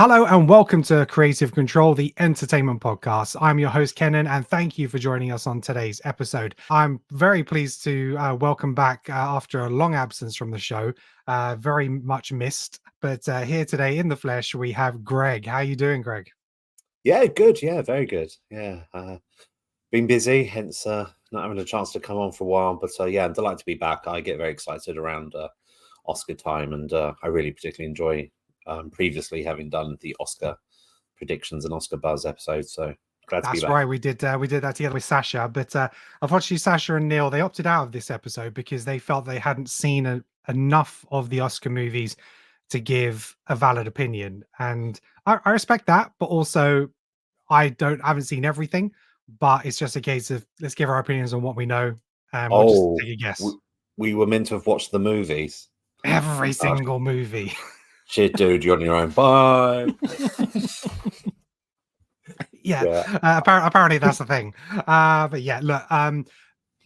Hello and welcome to Creative Control, the entertainment podcast. I'm your host, Kenan, and thank you for joining us on today's episode. I'm very pleased to welcome back after a long absence from the show, very much missed. But here today in the flesh, we have Greg. How are you doing, Greg? Yeah, good. Yeah, very good. Yeah, been busy, hence not having a chance to come on for a while. But yeah, I'm delighted to be back. I get very excited around Oscar time, and I really particularly enjoy previously having done the Oscar predictions and Oscar buzz episodes. So glad to be That's back. right. We did that together with Sasha, but unfortunately, Sasha and Neil they opted out of this episode because they felt they hadn't seen enough of the Oscar movies to give a valid opinion, and I respect that. But also, I haven't seen everything, but it's just a case of let's give our opinions on what we know, and we'll just Oh, take a we, guess. we were meant to have watched the movies. Every Oh, single movie. shit, dude, you're on your own. Bye. Yeah, Yeah. apparently that's the thing. But yeah, look,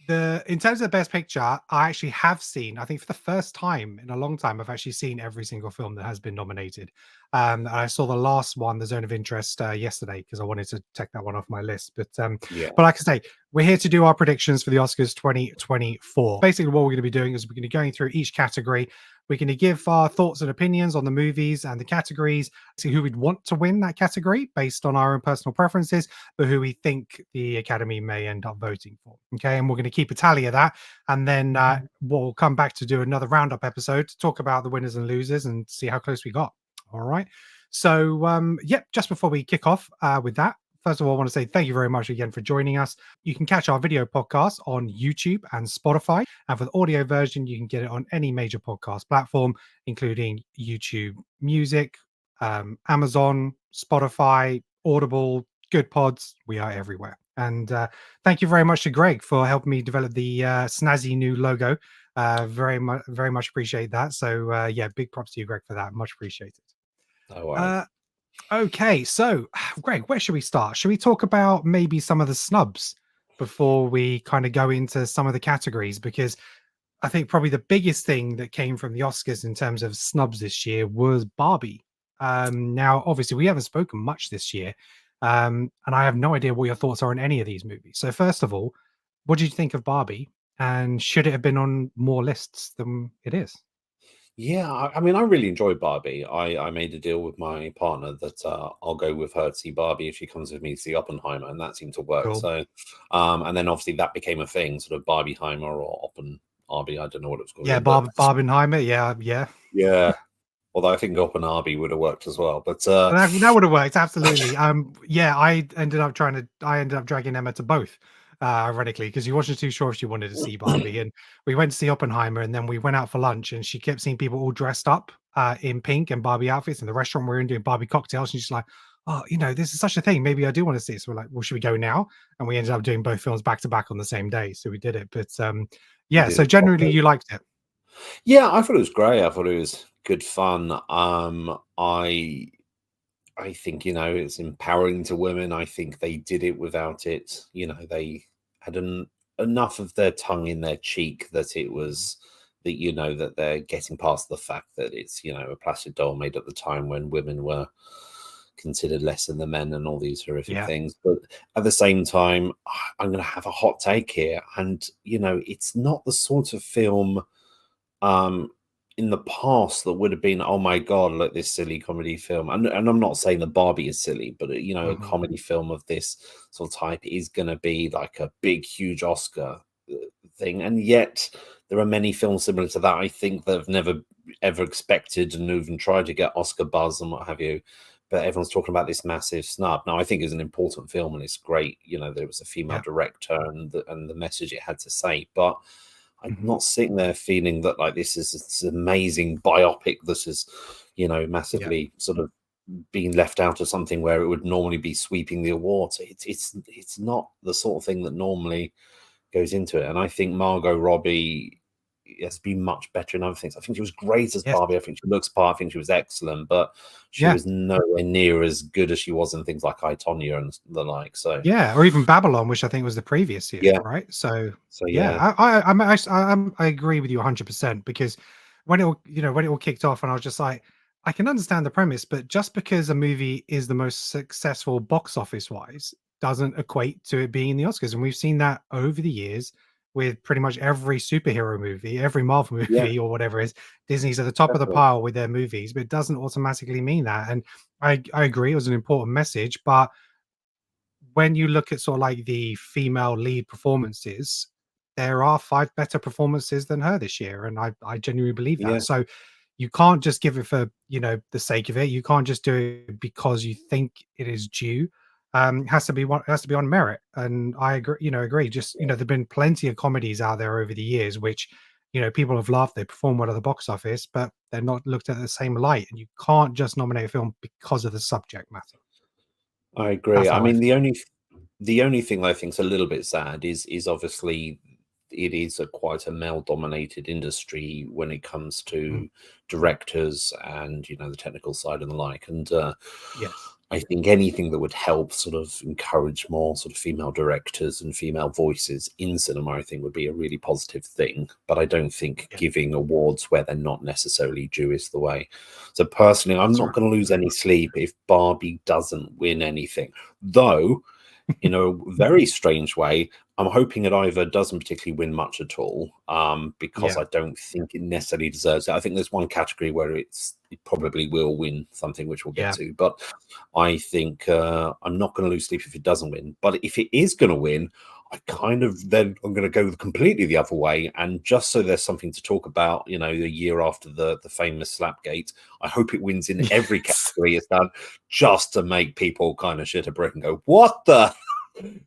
the in terms of the best picture, I actually have seen, I think for the first time in a long time, I've actually seen every single film that has been nominated. And I saw the last one, The Zone of Interest, yesterday because I wanted to take that one off my list. Yeah. But like I say, we're here to do our predictions for the Oscars 2024. Basically, what we're going to be doing is we're going to be going through each category. We're going to give our thoughts and opinions on the movies and the categories, see who we'd want to win that category based on our own personal preferences, but who we think the Academy may end up voting for. Okay, and we're going to keep a tally of that, and then we'll come back to do another roundup episode to talk about the winners and losers and see how close we got. All right. So, yep. Just before we kick off with that, first of all, I want to say thank you very much again for joining us. You can catch our video podcast on YouTube and Spotify, and for the audio version, you can get it on any major podcast platform, including YouTube Music, Amazon, Spotify, Audible, Good Pods. We are everywhere. And thank you very much to Greg for helping me develop the snazzy new logo. Very much appreciate that. So yeah, big props to you, Greg, for that. Much appreciated. No worries. Uh, okay, so Greg, where should we start? Should we talk about maybe some of the snubs before we kind of go into some of the categories? Because I think probably the biggest thing that came from the Oscars in terms of snubs this year was Barbie. Now, obviously, we haven't spoken much this year, and I have no idea what your thoughts are on any of these movies. So, first of all, what did you think of Barbie? And should it have been on more lists than it is? Yeah, I mean, I really enjoyed Barbie. I made a deal with my partner that I'll go with her to see Barbie if she comes with me to see Oppenheimer, and that seemed to work. Cool. So, and then obviously that became a thing, sort of Barbieheimer or Oppenheimer. I don't know what it was called Yeah, again, but Barbenheimer. Yeah. yeah. Although I think Oppenheimer would have worked as well. But That would have worked absolutely. Yeah, I ended up dragging Emma to both, ironically, because she wasn't too sure if she wanted to see Barbie, and we went to see Oppenheimer, and then we went out for lunch, and she kept seeing people all dressed up in pink and Barbie outfits in the restaurant we were in doing Barbie cocktails, and she's like, "Oh, this is such a thing. Maybe I do want to see it." So we're like, "Well, should we go now?" And we ended up doing both films back to back on the same day, so we did it. But you yeah, did so it generally properly. you liked it. Yeah, I thought it was great. I thought it was good fun. I think, it's empowering to women. I think they did it without it. They had enough of their tongue in their cheek that it was that, that they're getting past the fact that it's, a plastic doll made at the time when women were considered lesser than men and all these horrific Yeah, things. But at the same time, I'm going to have a hot take here. And, it's not the sort of film um in the past that would have been, oh my god, look, this silly comedy film. And I'm not saying that Barbie is silly, but a hmm comedy film of this sort of type is going to be like a big huge Oscar thing. And yet there are many films similar to that, I think, that have never ever expected and even tried to get Oscar buzz and what have you, but everyone's talking about this massive snub. Now I think it's an important film and it's great, there was a female yeah, director and the message it had to say, but I'm hmm not sitting there feeling that like this is this amazing biopic that is, yeah, massively sort of being left out of something where it would normally be sweeping the awards. It's not the sort of thing that normally goes into it. And I think Margot Robbie has been much better in other things. I think she was great as yes, Barbie. I think she looks part. I think she was excellent, but she yeah. was nowhere near as good as she was in things like I, Tonya and the like. So Yeah, or even Babylon, which I think was the previous year, yeah, right? So so yeah, yeah, I agree with you 100% because when it all kicked off, and I was just like, I can understand the premise, but just because a movie is the most successful box office wise doesn't equate to it being in the Oscars. And we've seen that over the years with pretty much every superhero movie, every Marvel Yeah, movie or whatever it is. Disney's at the top of the definitely. pile with their movies, but it doesn't automatically mean that. And I agree, it was an important message. But when you look at sort of like the female lead performances, there are five better performances than her this year. And I genuinely believe that. Yeah, So you can't just give it for the sake of it. You can't just do it because you think it is due. It has to be one, it has to be on merit. And I agree, agree. Just yeah. there've been plenty of comedies out there over the years which people have laughed, they perform well at the box office, but they're not looked at the same light. And you can't just nominate a film because of the subject matter. I agree. That's I how I mean, feel. the only thing I think is a little bit sad is obviously it is a quite a male dominated industry when it comes Mm, to directors and the technical side and the like. And yes. I think anything that would help sort of encourage more sort of female directors and female voices in cinema, I think would be a really positive thing. But I don't think Yeah, giving awards where they're not necessarily due is the way. So personally, I'm that's not right. going to lose any sleep if Barbie doesn't win anything. Though, in a very strange way, I'm hoping it either doesn't particularly win much at all, because Yeah. I don't think it necessarily deserves it. I think there's one category where it probably will win something, which we'll get Yeah. to. But I think I'm not going to lose sleep if it doesn't win. But if it is going to win, I kind of then I'm going to go completely the other way. And just so there's something to talk about, a year after the famous Slapgate, I hope it wins in every Yes. category it's done, just to make people kind of shit a brick and go, "What the?"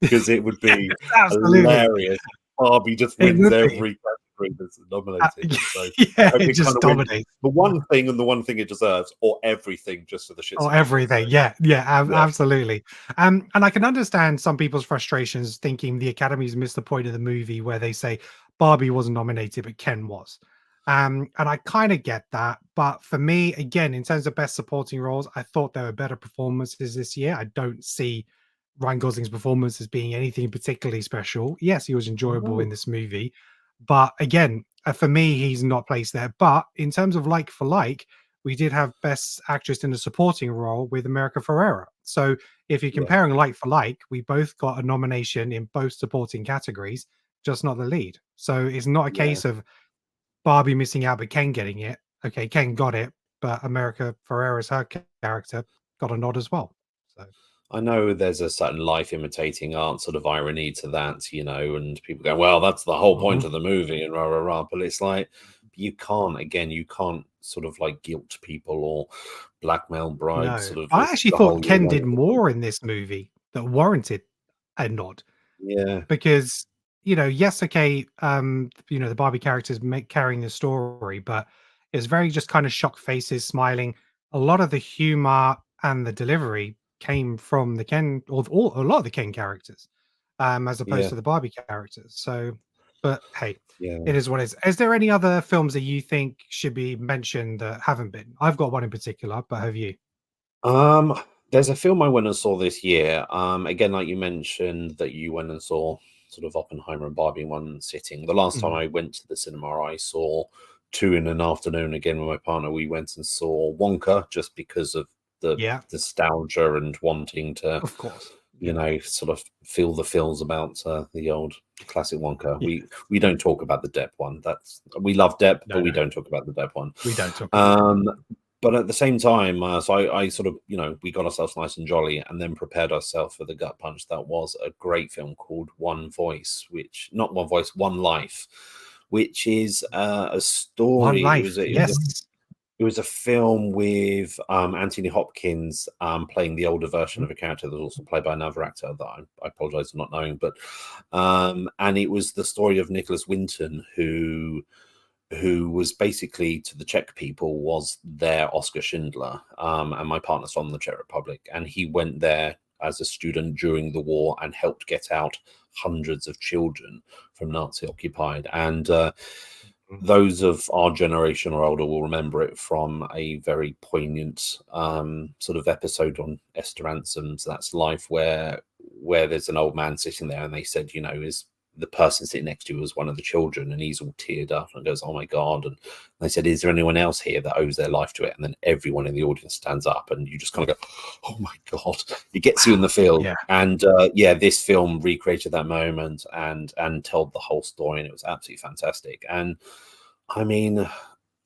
Because it would Yes, be absolutely. hilarious. Barbie just It wins would be. every category that's nominated, and so I Yeah, hope it it kind just of wins dominates. the one thing and the one thing it deserves, or everything, just for the shits Oh, and giggles. everything. So Yeah, yeah, yeah, absolutely. And I can understand some people's frustrations thinking the Academy's missed the point of the movie where they say Barbie wasn't nominated, but Ken was. And I kind of get that. But for me, again, in terms of best supporting roles, I thought there were better performances this year. I don't see Ryan Gosling's performance as being anything particularly special. Yes, he was enjoyable in no, this movie. But again, for me, he's not placed there. But in terms of like for like, we did have Best Actress in a Supporting Role with America Ferrera. So if you're yeah, comparing like for like, we both got a nomination in both supporting categories, just not the lead. So it's not a yeah. case of Barbie missing out, but Ken getting it. Okay, Ken got it, but America Ferrera's her character got a nod as well. So I know there's a certain life imitating art sort of irony to that, and people go, well, that's the whole mhm. point of the movie and rah, rah, rah. But it's like, you can't sort of like guilt people or blackmail bribes No, sort of I actually the whole thought year Ken away did from them. more in this movie that warranted a nod. Yeah, Because yes, okay, the Barbie characters make carrying the story, but it's very just kind of shocked faces, smiling. A lot of the humor and the delivery came from the Ken, or a lot of the Ken characters, as opposed yeah, to the Barbie characters. So, but hey, yeah. it is what it is. Is there any other films that you think should be mentioned that haven't been? I've got one in particular, but have you? Um, there's a film I went and saw this year. Again, like you mentioned that you went and saw sort of Oppenheimer and Barbie in one sitting. The last time Mhm. I went to the cinema, I saw two in an afternoon again with my partner. We went and saw Wonka just because of the Yeah, nostalgia and wanting to, of course. Yeah, sort of feel the feels about the old classic Wonka. yeah. We don't talk about the Depp one. We love Depp, but No, we no, don't talk about the Depp one. we don't talk about that. Um, but at the same time, so I sort of, we got ourselves nice and jolly and then prepared ourselves for the gut punch. That was a great film called One Voice, which, not One Voice, One Life, which is a One story. Life, yes. It was a film with Anthony Hopkins playing the older version Mhm. of a character that was also played by another actor that I apologize for not knowing. But and it was the story of Nicholas Winton, who was basically, to the Czech people, was their Oscar Schindler. And my partner's from the Czech Republic, and he went there as a student during the war and helped get out hundreds of children from Nazi occupied. And Mhm. those of our generation or older will remember it from a very poignant sort of episode on Esther Ransom's That's Life, where there's an old man sitting there, and they said, is the person sitting next to you was one of the children, and he's all teared up and goes, "Oh my god!" And they said, "Is there anyone else here that owes their life to it?" And then everyone in the audience stands up, and you just kind of go, "Oh my god!" It gets you in the field. Yeah. And yeah, this film recreated that moment and told the whole story, and it was absolutely fantastic. And I mean,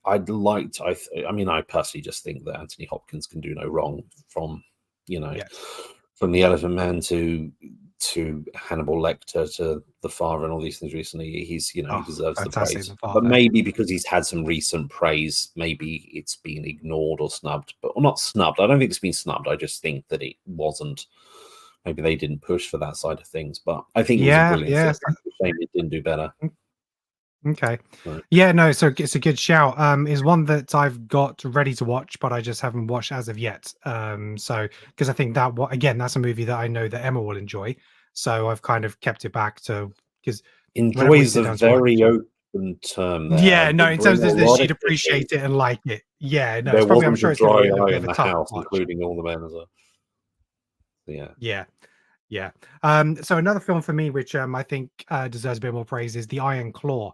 I mean, I personally just think that Anthony Hopkins can do no wrong, from, you know, Yeah. from the Elephant Man to Hannibal Lecter to The Father and all these things recently. He's, you know, he Oh, deserves the fantastic, praise. The But Father. maybe because he's had some recent praise, maybe it's been ignored or snubbed. But, or not snubbed. I don't think it's been snubbed. I just think that it wasn't. Maybe they didn't push for that side of things. But I think it was a Yeah, brilliant yeah. film. It's a shame it didn't do better. Okay. Right. Yeah, no, so it's a good shout. Is one that I've got ready to watch, but I just haven't watched as of yet. So because I think that what again, that's a movie that I know that Emma will enjoy. So I've kind of kept it back to because whenever we Enjoys sit a down to watch. very open term there. Yeah, no, in Bring terms a of that lot of she'd kisses. appreciate it and like it. Yeah, no, it's There probably I'm wasn't a sure it's gonna dry be a eye bit in of a the tough house, watch. including all the men as well. Yeah. Yeah. Yeah. So another film for me, which I think deserves a bit more praise, is The Iron Claw.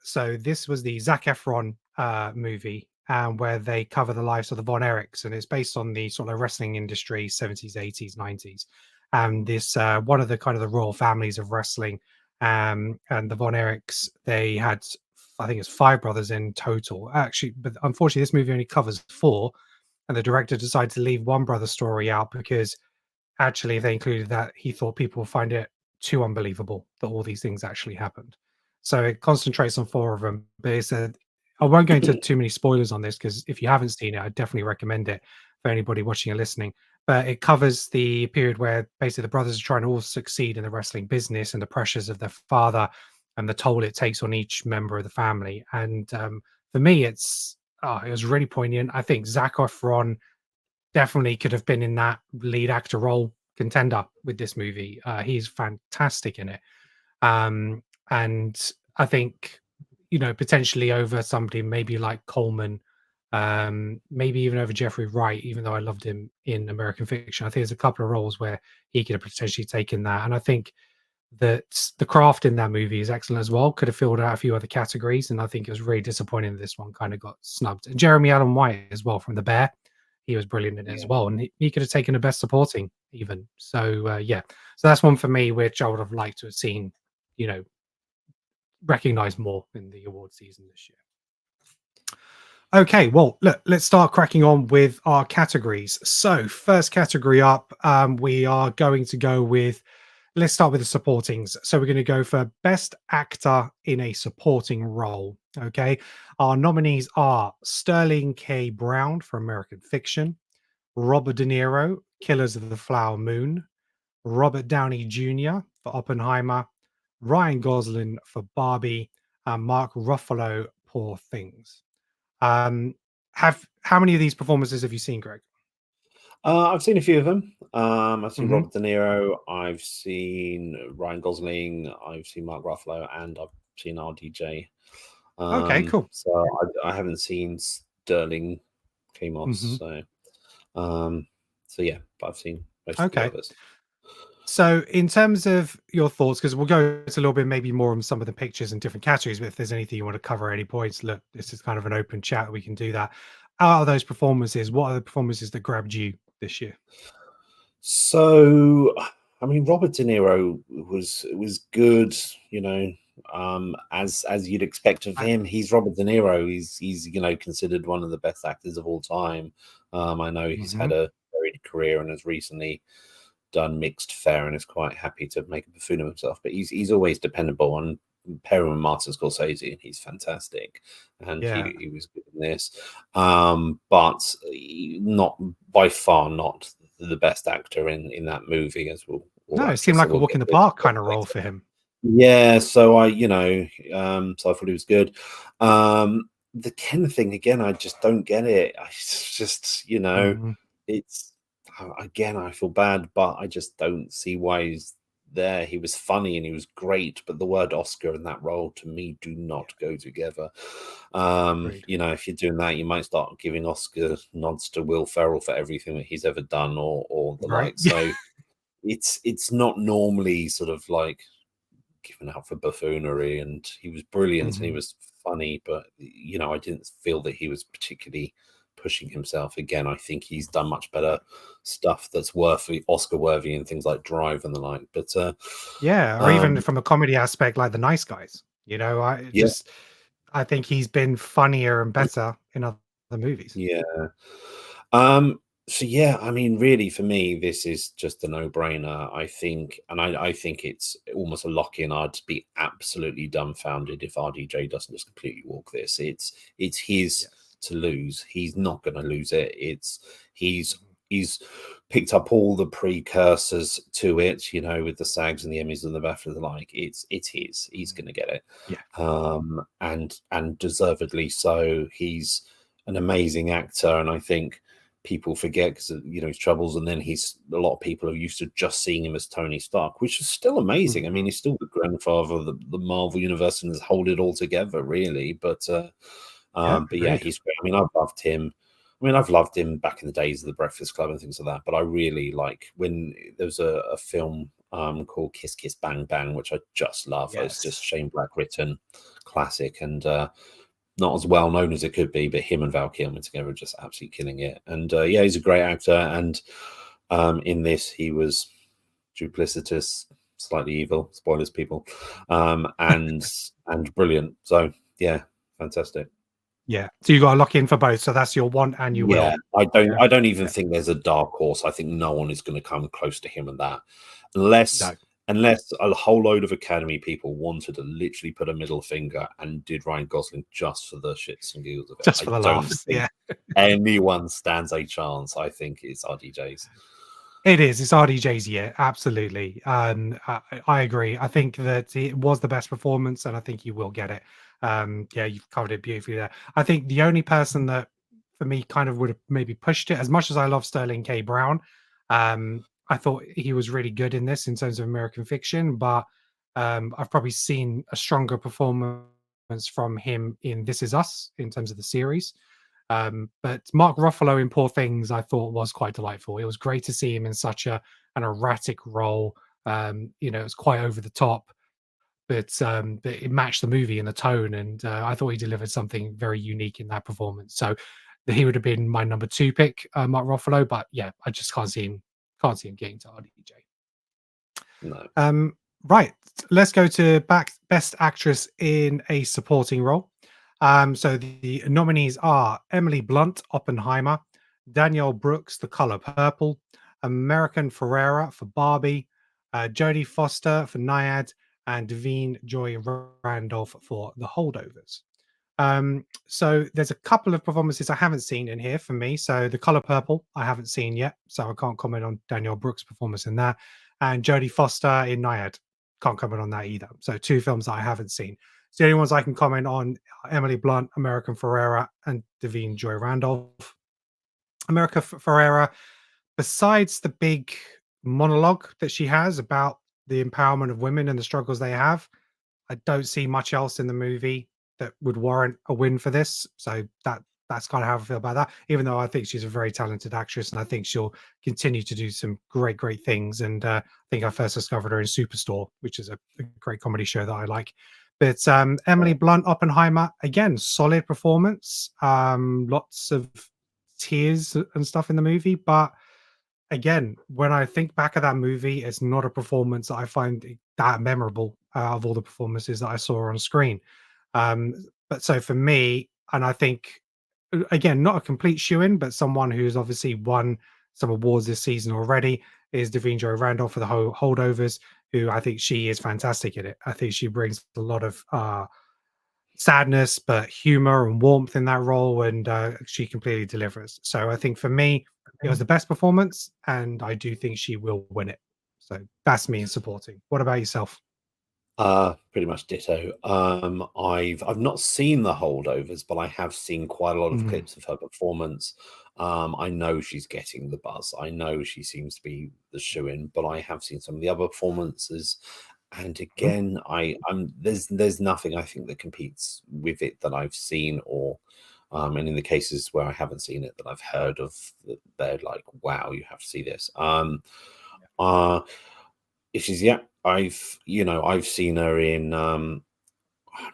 So this was the Zac Efron movie, where they cover the lives of the Von Erichs, and it's based on the sort of wrestling industry, 70s, 80s, 90s. And this one of the kind of the royal families of wrestling, and the Von Erichs, they had, I think it's five brothers in total, actually, but unfortunately, this movie only covers four, and the director decided to leave one brother's story out because actually, if they included that, he thought people would find it too unbelievable that all these things actually happened. So it concentrates on four of them. But it's a, I won't go into too many spoilers on this because if you haven't seen it, I definitely recommend it for anybody watching and listening. But it covers the period where basically the brothers are trying to all succeed in the wrestling business and the pressures of their father and the toll it takes on each member of the family. And for me, it was really poignant. I think Zac Efron definitely could have been in that lead actor role contender with this movie. He's fantastic in it. And I think, potentially over somebody maybe like Coleman, maybe even over Jeffrey Wright, even though I loved him in American Fiction. I think there's a couple of roles where he could have potentially taken that. And I think that the craft in that movie is excellent as well. Could have filled out a few other categories, and I think it was really disappointing that this one kind of got snubbed. And Jeremy Allen White as well from The Bear, he was brilliant in it as Yeah. well, and he could have taken a best supporting even. So yeah, so that's one for me, which I would have liked to have seen, recognized more in the award season this year. Okay, well, look, let's start cracking on with our categories. So, first category up, we are going to go with, let's start with the supportings. So, we're going to go for Best Actor in a Supporting Role. Okay, our nominees are Sterling K. Brown for American Fiction, Robert De Niro, Killers of the Flower Moon, Robert Downey Jr. for Oppenheimer, Ryan Gosling for Barbie, and Mark Ruffalo, Poor Things. Have How many of these performances have you seen, Greg? I've seen a few of them. I've seen Hmm. Robert De Niro. I've seen Ryan Gosling. I've seen Mark Ruffalo, and I've seen RDJ. Okay, cool. So I haven't seen Sterling Hmm. Kamos. So yeah, but I've seen most of the Okay. others. So, in terms of your thoughts, because we'll go into a little bit maybe more on some of the pictures and different categories, but if there's anything you want to cover, any points, look, this is kind of an open chat. We can do that. Out of those performances, what are the performances that grabbed you this year? So, I mean, Robert De Niro was good, you know, as you'd expect of him. He's Robert De Niro. He's considered one of the best actors of all time. I know he's Hmm. had a varied career and has recently done mixed fare and is quite happy to make a buffoon of himself. But he's always dependable. And pair him with Martin Scorsese, and he's fantastic. And Yeah. he was good in this, but not by far not the best actor in that movie, as or No, it seemed actress. So like a we'll walk get in the to it park a bit kind of role later. for him. Yeah, so so I thought he was good. The Ken thing again, I just don't get it. I just, Hmm. it's again, I feel bad, but I just don't see why he's there. He was funny and he was great, but the word Oscar and that role to me do not go together. Agreed. If you're doing that, you might start giving Oscar nods to Will Ferrell for everything that he's ever done or the Right. like. So it's not normally sort of like given out for buffoonery, and he was brilliant and he Mhm. was funny, but I didn't feel that he was particularly pushing himself. Again, I think he's done much better stuff that's Oscar worthy and things like Drive and the like. But Yeah, or even um, from a comedy aspect, like The Nice Guys. I yeah, just I think he's been funnier and better in other movies. yeah. So yeah, I mean, really, for me, this is just a no-brainer. I think, and I think it's almost a lock-in. I'd be absolutely dumbfounded if RDJ doesn't just completely walk this. It's his Yes. to lose. He's not going to lose it. He's Mhm. he's picked up all the precursors to it, with the SAGs and the Emmys and the BAFTA and the like. It's his. He's Mhm. going to get it, Yeah. and deservedly so. He's an amazing actor, and I think people forget because of his troubles, and then a lot of people are used to just seeing him as Tony Stark, which is still amazing. I mean, Mhm. he's still the grandfather of the Marvel universe and has hold it all together, really. Yeah, But yeah, agreed. he's great. I mean, I've loved him. I mean, I've loved him back in the days of the Breakfast Club and things like that. But I really like when there was a film called Kiss Kiss Bang Bang, which I just love. It's just Yes. Shane Black written classic, and not as well known as it could be, but him and Val Kilmer together are just absolutely killing it. And yeah, he's a great actor. And in this, he was duplicitous, slightly evil. Spoilers, people, and brilliant. So yeah, fantastic. Yeah. So you got to lock in for both. So that's your want and you Yeah, will. I don't. Yeah. I don't even Yeah. think there's a dark horse. I think no one is going to come close to him and that, unless No. unless a whole load of Academy people wanted to literally put a middle finger and did Ryan Gosling just for the shits and giggles of it. Just for I the don't laughs. think Yeah. anyone stands a chance. I think it's RDJ's. It is. It's RDJ's year. Absolutely. I agree. I think that it was the best performance, and I think he will get it. Yeah, you've covered it beautifully there. I think the only person that, for me, kind of would have maybe pushed it, as much as I love Sterling K. Brown, I thought he was really good in this in terms of American Fiction, but I've probably seen a stronger performance from him in This Is Us in terms of the series. But Mark Ruffalo in Poor Things, I thought was quite delightful. It was great to see him in such an erratic role. It was quite over the top, but it matched the movie and the tone, and I thought he delivered something very unique in that performance. So he would have been my number two pick, Mark Ruffalo. But yeah, I just can't see him getting to RDJ. No. Right, let's go to Best Actress in a Supporting Role. So the nominees are Emily Blunt, Oppenheimer, Danielle Brooks, The Color Purple, American Ferrera for Barbie, Jodie Foster for Naiad, and Devine Joy Randolph for The Holdovers. So there's a couple of performances I haven't seen in here for me. So The Color Purple, I haven't seen yet, so I can't comment on Danielle Brooks' performance in that. And Jodie Foster in Naiad, can't comment on that either. So two films that I haven't seen. So the only ones I can comment on are Emily Blunt, American Ferrera, and Devine Joy Randolph. America Ferrera, besides the big monologue that she has about the empowerment of women and the struggles they have, I don't see much else in the movie that would warrant a win for this. So that's kind of how I feel about that. Even though I think she's a very talented actress, and I think she'll continue to do some great things. And I think I first discovered her in Superstore, which is a great comedy show that I like. But Emily Blunt, Oppenheimer, again, solid performance. Lots of tears and stuff in the movie, but again, when I think back at that movie, it's not a performance that I find that memorable of all the performances that I saw on screen. Um, but so for me, and I think again, not a complete shoe-in, but someone who's obviously won some awards this season already is Davine Joy Randolph for the holdovers, who I think she is fantastic at it. I think she brings a lot of sadness, but humor and warmth in that role, and she completely delivers. So I think for me, it was the best performance, and I do think she will win it. So that's me in supporting. What about yourself? Pretty much ditto. I've not seen the holdovers, but I have seen quite a lot of Mm, clips of her performance. I know she's getting the buzz. I know she seems to be the shoe-in, but I have seen some of the other performances, and mhm. again, I'm there's nothing I think that competes with it that I've seen, or and in the cases where I haven't seen it that I've heard of, they're like, wow, you have to see this. Uh, if she's, yeah, I've seen her in. I'm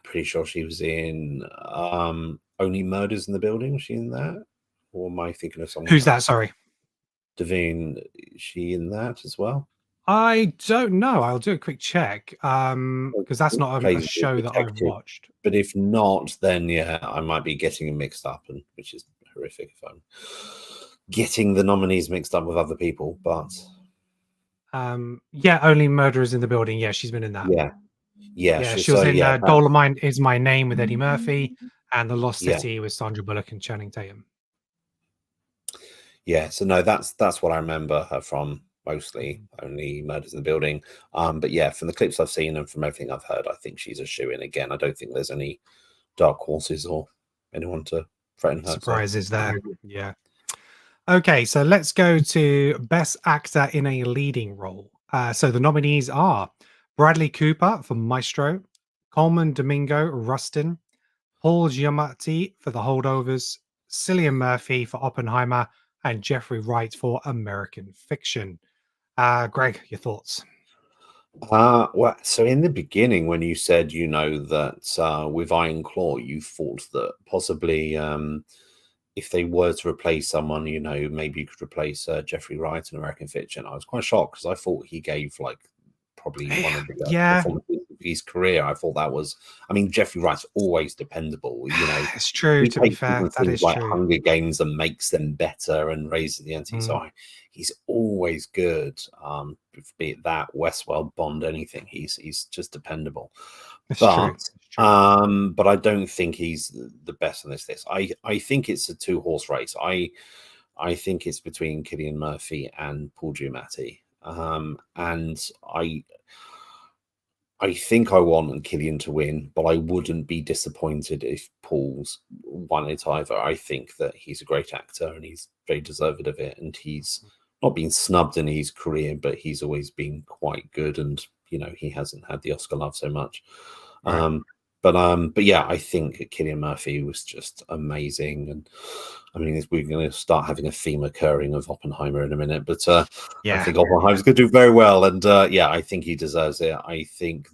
pretty sure she was in Only Murders in the Building. Was she in that, or am I thinking of someone Who's that? else? Sorry. Davine, is she in that as well? I don't know. I'll do a quick check because that's not a Plays the show that I've detective. watched. But if not, then yeah, I might be getting them mixed up, and which is horrific if I'm getting the nominees mixed up with other people. But Yeah, Only Murderers in the Building. Yeah, she's been in that. yeah, yeah. Yeah, she So was in yeah, Dolomite Is My Name with Eddie Murphy and The Lost yeah, City with Sandra Bullock and Channing Tatum. yeah. So no, that's what I remember her from. Mostly Only Murders in the Building. But yeah, from the clips I've seen and from everything I've heard, I think she's a shoe in again. I don't think there's any dark horses or anyone to threaten her. Surprises there. Yeah. Okay, so let's go to Best Actor in a Leading Role. So the nominees are Bradley Cooper for Maestro, Coleman Domingo Rustin, Paul Giamatti for The Holdovers, Cillian Murphy for Oppenheimer, and Jeffrey Wright for American Fiction. Greg, your thoughts? Well, so in the beginning, when you said, that with Iron Claw, you thought that possibly if they were to replace someone, maybe you could replace Jeffrey Wright in American Fiction. I was quite shocked because I thought he gave like probably one of the best Yeah, performances of his career. I thought that was, I mean, Jeffrey Wright's always dependable. it's true. He To be takes fair, even that things is like true. Hunger Games and makes them better and raises the ante. Mm, So he's always good. Be it that Westworld, Bond, anything, he's just dependable. it's true. But It's true. but I don't think he's the best on this list. I think it's a two-horse race. I think it's between Cillian Murphy and Paul Giamatti. And I think I want Cillian to win, but I wouldn't be disappointed if Paul's won it either. I think that he's a great actor and he's very deserved of it. And he's not been snubbed in his career, but he's always been quite good. And he hasn't had the Oscar love so much. Right. But yeah, I think Cillian Murphy was just amazing. And I mean, we're going to start having a theme occurring of Oppenheimer in a minute, but I Yeah. think Oppenheimer's going to do very well. And yeah, I think he deserves it. I think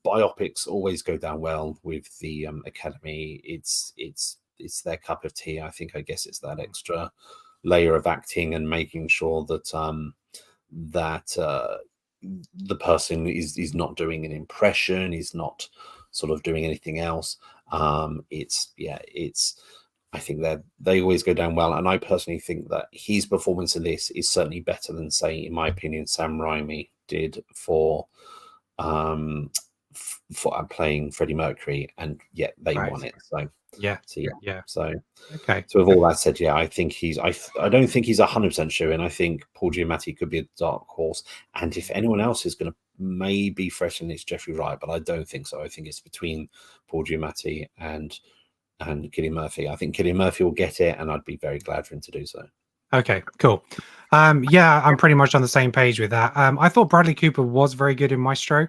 biopics always go down well with the Academy. It's their cup of tea. I guess it's that extra layer of acting and making sure that the person is not doing an impression, is not sort of doing anything else. I think that they always go down well, and I personally think that his performance in this is certainly better than, say, in my opinion, Sam Raimi did for playing Freddie Mercury, and yet they Right. won it. So Yeah. yeah. So Okay. with all that said, yeah, I think I don't think he's 100% sure, and I think Paul Giamatti could be a dark horse. And if anyone else is going to maybe threaten, it's Jeffrey Wright, but I don't think so. I think it's between Paul Giamatti and Cillian Murphy. I think Cillian Murphy will get it, and I'd be very glad for him to do so. Okay, cool. Yeah, I'm pretty much on the same page with that. I thought Bradley Cooper was very good in Maestro,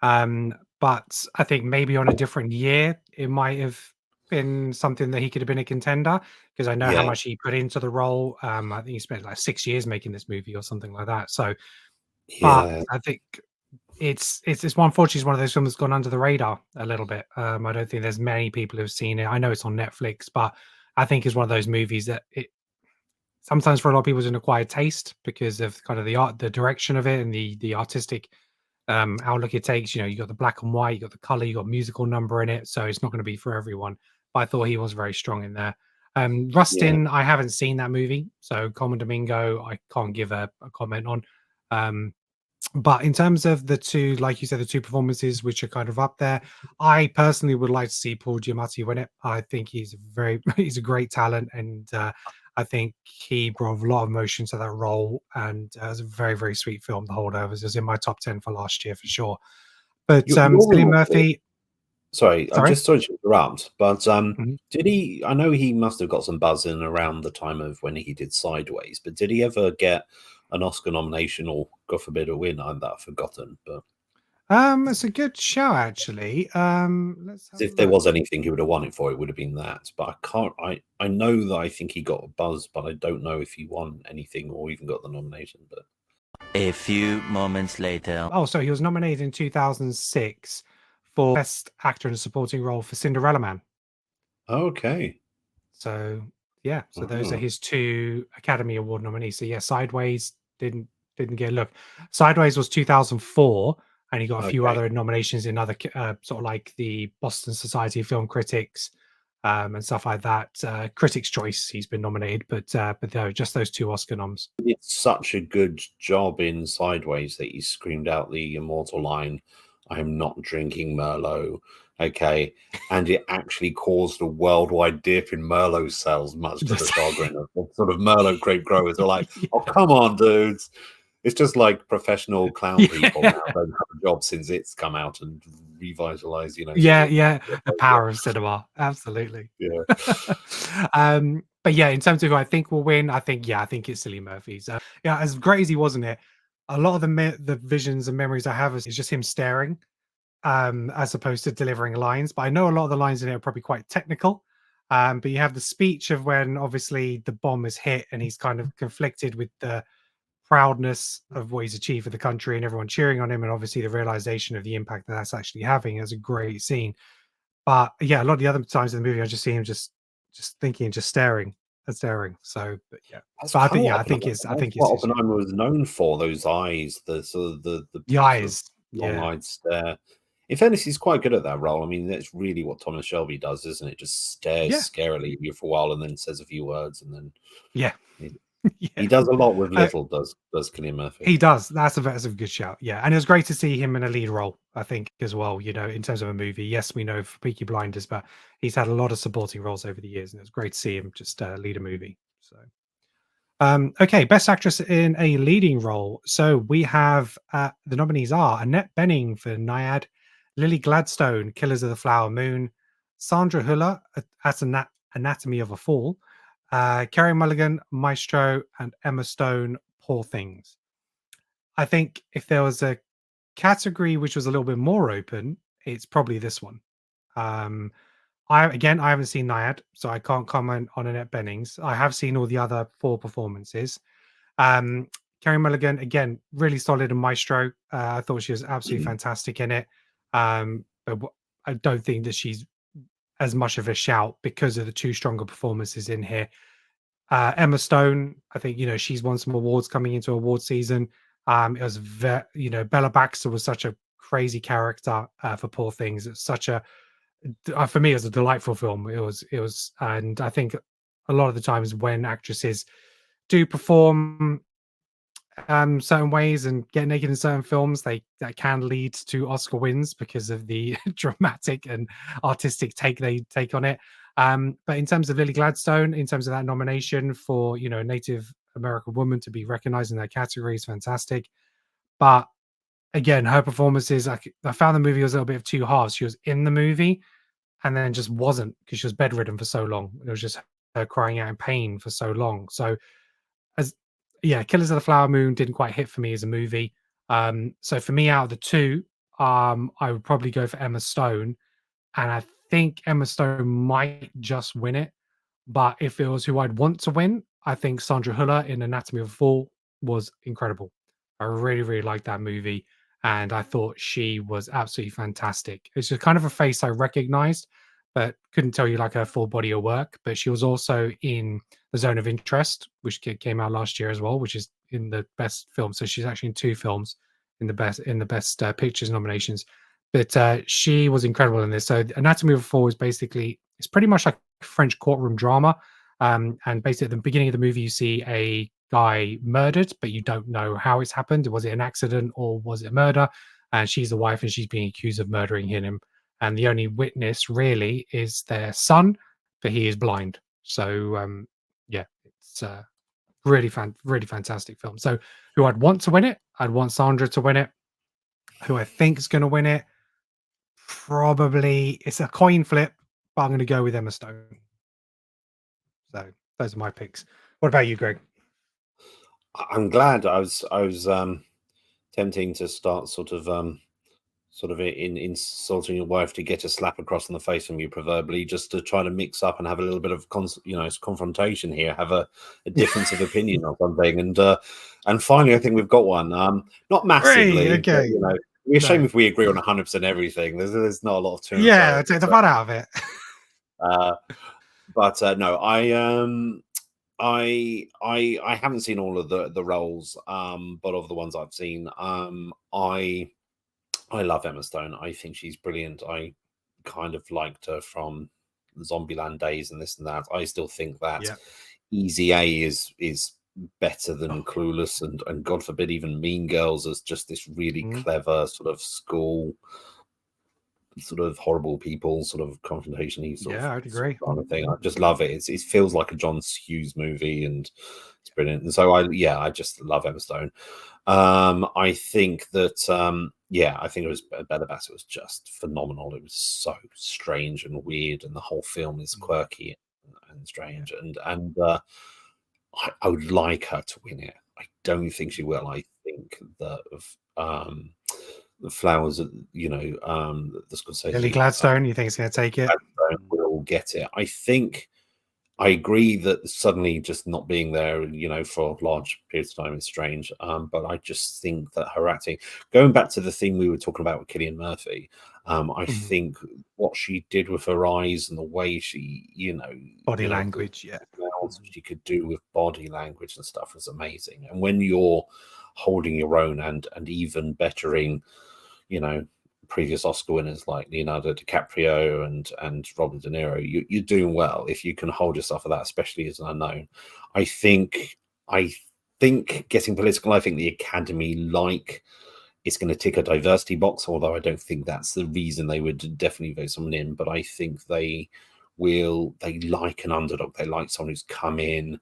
but I think maybe on a different year it might have been something that he could have been a contender because I know how Yeah, much he put into the role. I think he spent like 6 years making this movie or something like that. So, but yeah, I think it's one. Unfortunately, it's one of those films that's gone under the radar a little bit. I don't think there's many people who've seen it. I know it's on Netflix, but I think it's one of those movies that sometimes for a lot of people it's an acquired taste because of kind of the art, the direction of it, and the artistic outlook it takes. You got the black and white, you got the color, you got musical number in it, so it's not going to be for everyone. But I thought he was very strong in there. yeah. Rustin, I haven't seen that movie, so Common Domingo, I can't give a comment on. Um, but in terms of the two, like you said, the two performances which are kind of up there, I personally would like to see Paul Giamatti win it. I think he's he's a great talent, and I think he brought a lot of emotion to that role. And it was a very, very sweet film. The Holdovers is in my top 10 for last year for sure. But Your Cillian real Murphy, Sorry, I'm sorry. just sorry to interrupt, but Mhm. did he? I know he must have got some buzz in around the time of when he did Sideways, but did he ever get an Oscar nomination or, God forbid, a win? I'm that forgotten, but It's a good show actually. Let's have a if there look. was anything he would have won it for, it would have been that. But I can't. I know that I think he got a buzz, but I don't know if he won anything or even got the nomination. But A few moments later. Oh, so he was nominated in 2006 for Best Actor in a Supporting Role for Cinderella Man. Okay. So yeah, so those are Oh, his 2 Academy Award nominees. So yeah, Sideways didn't get a look. Sideways was 2004, and he got a few okay. other nominations in other sort of like the Boston Society of Film Critics and stuff like that. Critics' Choice, he's been nominated, but no, just those 2 Oscar noms. He did such a good job in Sideways that he screamed out the immortal line, "I'm not drinking Merlot." Okay, and it actually caused a worldwide dip in Merlot sales, much to the chagrin of sort of Merlot grape growers. Are like, "Oh, Yeah. come on, dudes!" It's just like professional clown people Yeah. now don't have a job since it's come out and revitalized, Yeah, sort of. yeah, the power of cinema, absolutely. Yeah. But yeah, in terms of who I think will win, I think it's Cillian Murphy. So yeah, as great as he was in it, a lot of the visions and memories I have is just him staring, as opposed to delivering lines. But I know a lot of the lines in it are probably quite technical. But you have the speech of when obviously the bomb is hit and he's kind of conflicted with the proudness of what he's achieved for the country and everyone cheering on him, and obviously the realization of the impact that that's actually having. Is a great scene. But yeah, a lot of the other times in the movie, I just see him just thinking, just staring and staring. So, but yeah, That's but I kind think of yeah, what I That's think it's what his year. Oppenheimer was known for, those eyes, the sort of the The sort of eyes, yeah, long-eyed stare. In fairness, he's quite good at that role. I mean, that's really what Thomas Shelby does, isn't it? Just stares yeah, scarily at you for a while and then says a few words, and then yeah, he, he yeah. does a lot with Uh, little, does Cillian Murphy. he does. That's a good shout. Yeah, and it was great to see him in a lead role. I think as well. You know, in terms of a movie, yes, we know for Peaky Blinders, but he's had a lot of supporting roles over the years, and it was great to see him just lead a movie. So. Okay, Best Actress in a Leading Role. So we have the nominees are Annette Bening for Naiad, Lily Gladstone, Killers of the Flower Moon, Sandra Hüller as Anatomy of a Fall, Carey Mulligan, Maestro, and Emma Stone, Poor Things. I think if there was a category which was a little bit more open, it's probably this one. Um, I haven't seen Naiad, so I can't comment on Annette Bennings. I have seen all the other 4 performances. Um, Carey Mulligan, again, really solid in Maestro. I thought she was absolutely fantastic in it. I don't think that she's as much of a shout because of the 2 stronger performances in here. Emma Stone, I think, she's won some awards coming into award season. It was Bella Baxter was such a crazy character for Poor Things. It's such a for me, it was a delightful film. It was, and I think a lot of the times when actresses do perform certain ways and get naked in certain films, that can lead to Oscar wins because of the dramatic and artistic take they take on it. But in terms of Lily Gladstone, in terms of that nomination for Native American woman to be recognized in that category is fantastic. But again, her performances, I found the movie was a little bit of two halves. She was in the movie and then just wasn't because she was bedridden for so long. It was just her crying out in pain for so long. So as yeah, Killers of the Flower Moon didn't quite hit for me as a movie. So for me, out of the 2, I would probably go for Emma Stone, and I think Emma Stone might just win it. But if it was who I'd want to win, I think Sandra Hüller in Anatomy of a Fall was incredible. I really, really liked that movie, and I thought she was absolutely fantastic. It's just kind of a face I recognized, but couldn't tell you like her full body of work. But she was also in The Zone of Interest, which came out last year as well, which is in the best film. So she's actually in 2 films in the best pictures nominations. But she was incredible in this. So Anatomy of a Fall is basically it's pretty much like French courtroom drama. And basically, at the beginning of the movie, you see a guy murdered, but you don't know how it's happened. Was it an accident or was it murder? And she's the wife, and she's being accused of murdering him. And the only witness really is their son, but he is blind. So yeah, it's really fantastic film. So who I'd want to win it? I'd want Sandra to win it. Who I think is going to win it? Probably it's a coin flip, but I'm going to go with Emma Stone. So those are my picks. What about you, Greg? I'm glad. I was tempting to start sort of sort of insulting your wife to get a slap across in the face from you, proverbially, just to try to mix up and have a little bit of confrontation here, have a difference of opinion or something, and finally, I think we've got one. Not massively, Right, but, okay. we're ashamed No. if we agree on 100% everything. There's not a lot of to and Yeah, fro. take the fun out of it. But no, I haven't seen all of the roles, but of the ones I've seen, I love Emma Stone. I think she's brilliant. I kind of liked her from Zombieland days and this and that. I still think that Yeah. Easy A is better than Clueless, and God forbid even Mean Girls as just this really clever sort of school, sort of horrible people, sort of confrontation-y Yeah, I'd agree. kind of thing. I just love it. It feels like a John Hughes movie, and it's brilliant. And so I just love Emma Stone. I think that I think it was Bella Bassett was just phenomenal. It was so strange and weird, and the whole film is quirky and strange. And I would like her to win it. I don't think she will. I think that the flowers, the Scorsese Lily Gladstone, you think it's going to take it? will get it. I think I agree that suddenly just not being there, for large periods of time is strange. But I just think that her acting, going back to the thing we were talking about with Cillian Murphy, I think what she did with her eyes and the way she, Body language, she could do with body language and stuff was amazing. And when you're holding your own and even bettering, previous Oscar winners like Leonardo DiCaprio and Robert De Niro, you're doing well if you can hold yourself at that, especially as an unknown. I think getting political, I think the Academy it's going to tick a diversity box, although I don't think that's the reason they would definitely vote someone in. But I think they like an underdog. They like someone who's come in,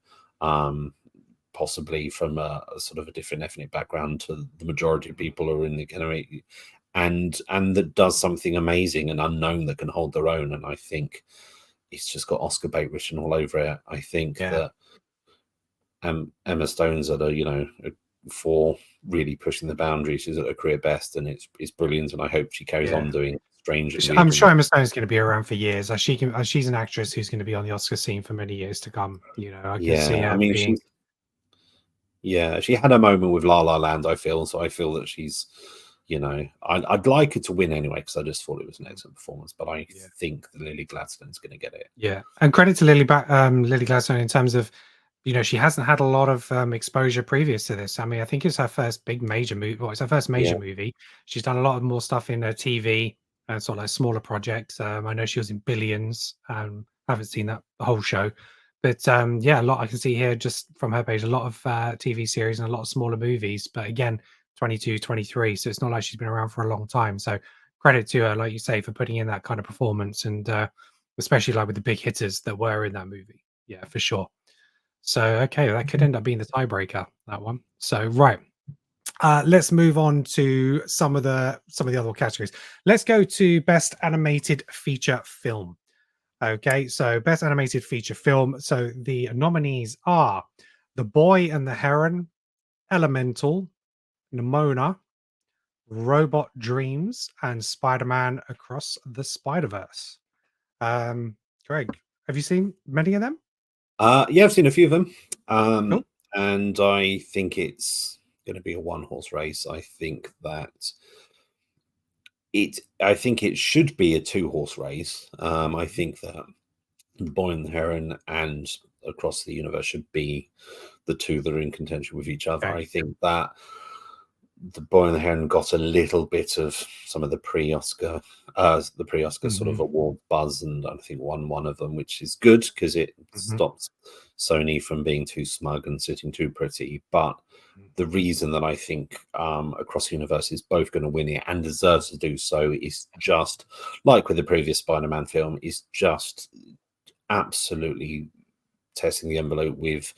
possibly from a sort of a different ethnic background to the majority of people who are in the Academy, and that does something amazing and unknown that can hold their own. And I think it's just got Oscar bait written all over it. I think that Emma Stone's at for really pushing the boundaries. She's at her career best, and it's brilliant. And I hope she carries on doing strange and weird. I'm sure Emma Stone's going to be around for years. She's an actress who's going to be on the Oscar scene for many years to come. I can see her being. She had a moment with La La Land, I feel. So I feel that she's, I'd like her to win anyway, because I just thought it was an excellent performance. But I think that Lily Gladstone's going to get it. Yeah, and credit to Lily Gladstone in terms of, she hasn't had a lot of exposure previous to this. I mean, I think it's her first big major movie. Well, it's her first major movie. She's done a lot of more stuff in TV and sort of like smaller projects. I know she was in Billions. Haven't seen the whole show, but a lot I can see here just from her page. A lot of TV series and a lot of smaller movies. But again, 22, 23. So it's not like she's been around for a long time. So credit to her, like you say, for putting in that kind of performance, and especially like with the big hitters that were in that movie. Yeah, for sure. So, okay, that could end up being the tiebreaker, that one. So, right. Let's move on to some of the other categories. Let's go to Best Animated Feature Film. Okay, so Best Animated Feature Film. So the nominees are The Boy and the Heron, Elemental, Nimona, Robot Dreams, and Spider-Man Across the Spider-Verse. Greg, have you seen many of them? I've seen a few of them. Cool. And I think it's going to be a one-horse race. I think that it should be a two-horse race. I think that Boy and the Heron and Across the Universe should be the two that are in contention with each other. Okay. I think that The Boy and the Heron got a little bit of some of the pre-Oscar sort of award buzz, and I think won one of them, which is good because it stops Sony from being too smug and sitting too pretty. But the reason that I think Across the Universe is both going to win it and deserves to do so is just like with the previous Spider-Man film, is just absolutely testing the envelope with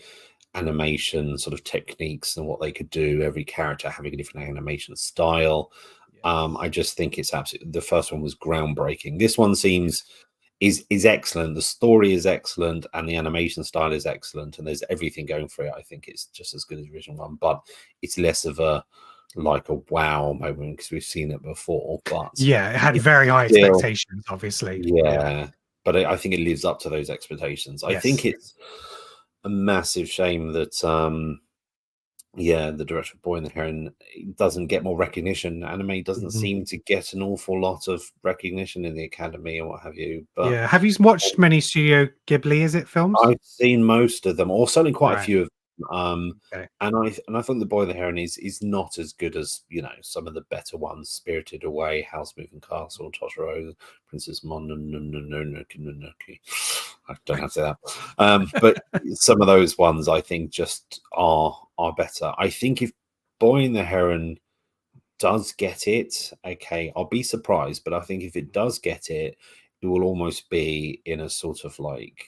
animation sort of techniques and what they could do, every character having a different animation style. I just think it's absolutely, the first one was groundbreaking. This one is excellent. The story is excellent and the animation style is excellent, and there's everything going for it. I think it's just as good as the original one, but it's less of a like a wow moment because we've seen it before, but Yeah, it had it's very high still, expectations, obviously. Yeah. yeah. But I think it lives up to those expectations. I Yes. think it's a massive shame that yeah, the director of Boy and the Heron doesn't get more recognition. Anime doesn't Mhm. seem to get an awful lot of recognition in the Academy or what have you. But Yeah. Have you watched many Studio Ghibli, is it, films? I've seen most of them, or certainly quite a Right. few of them. Okay. And I think the Boy and the Heron is not as good as some of the better ones. Spirited Away, House Moving Castle, Totoro, Princess Mononoke. I don't have to say that. But some of those ones I think just are better. I think if Boy and the Heron does get it, okay, I'll be surprised. But I think if it does get it, it will almost be in a sort of like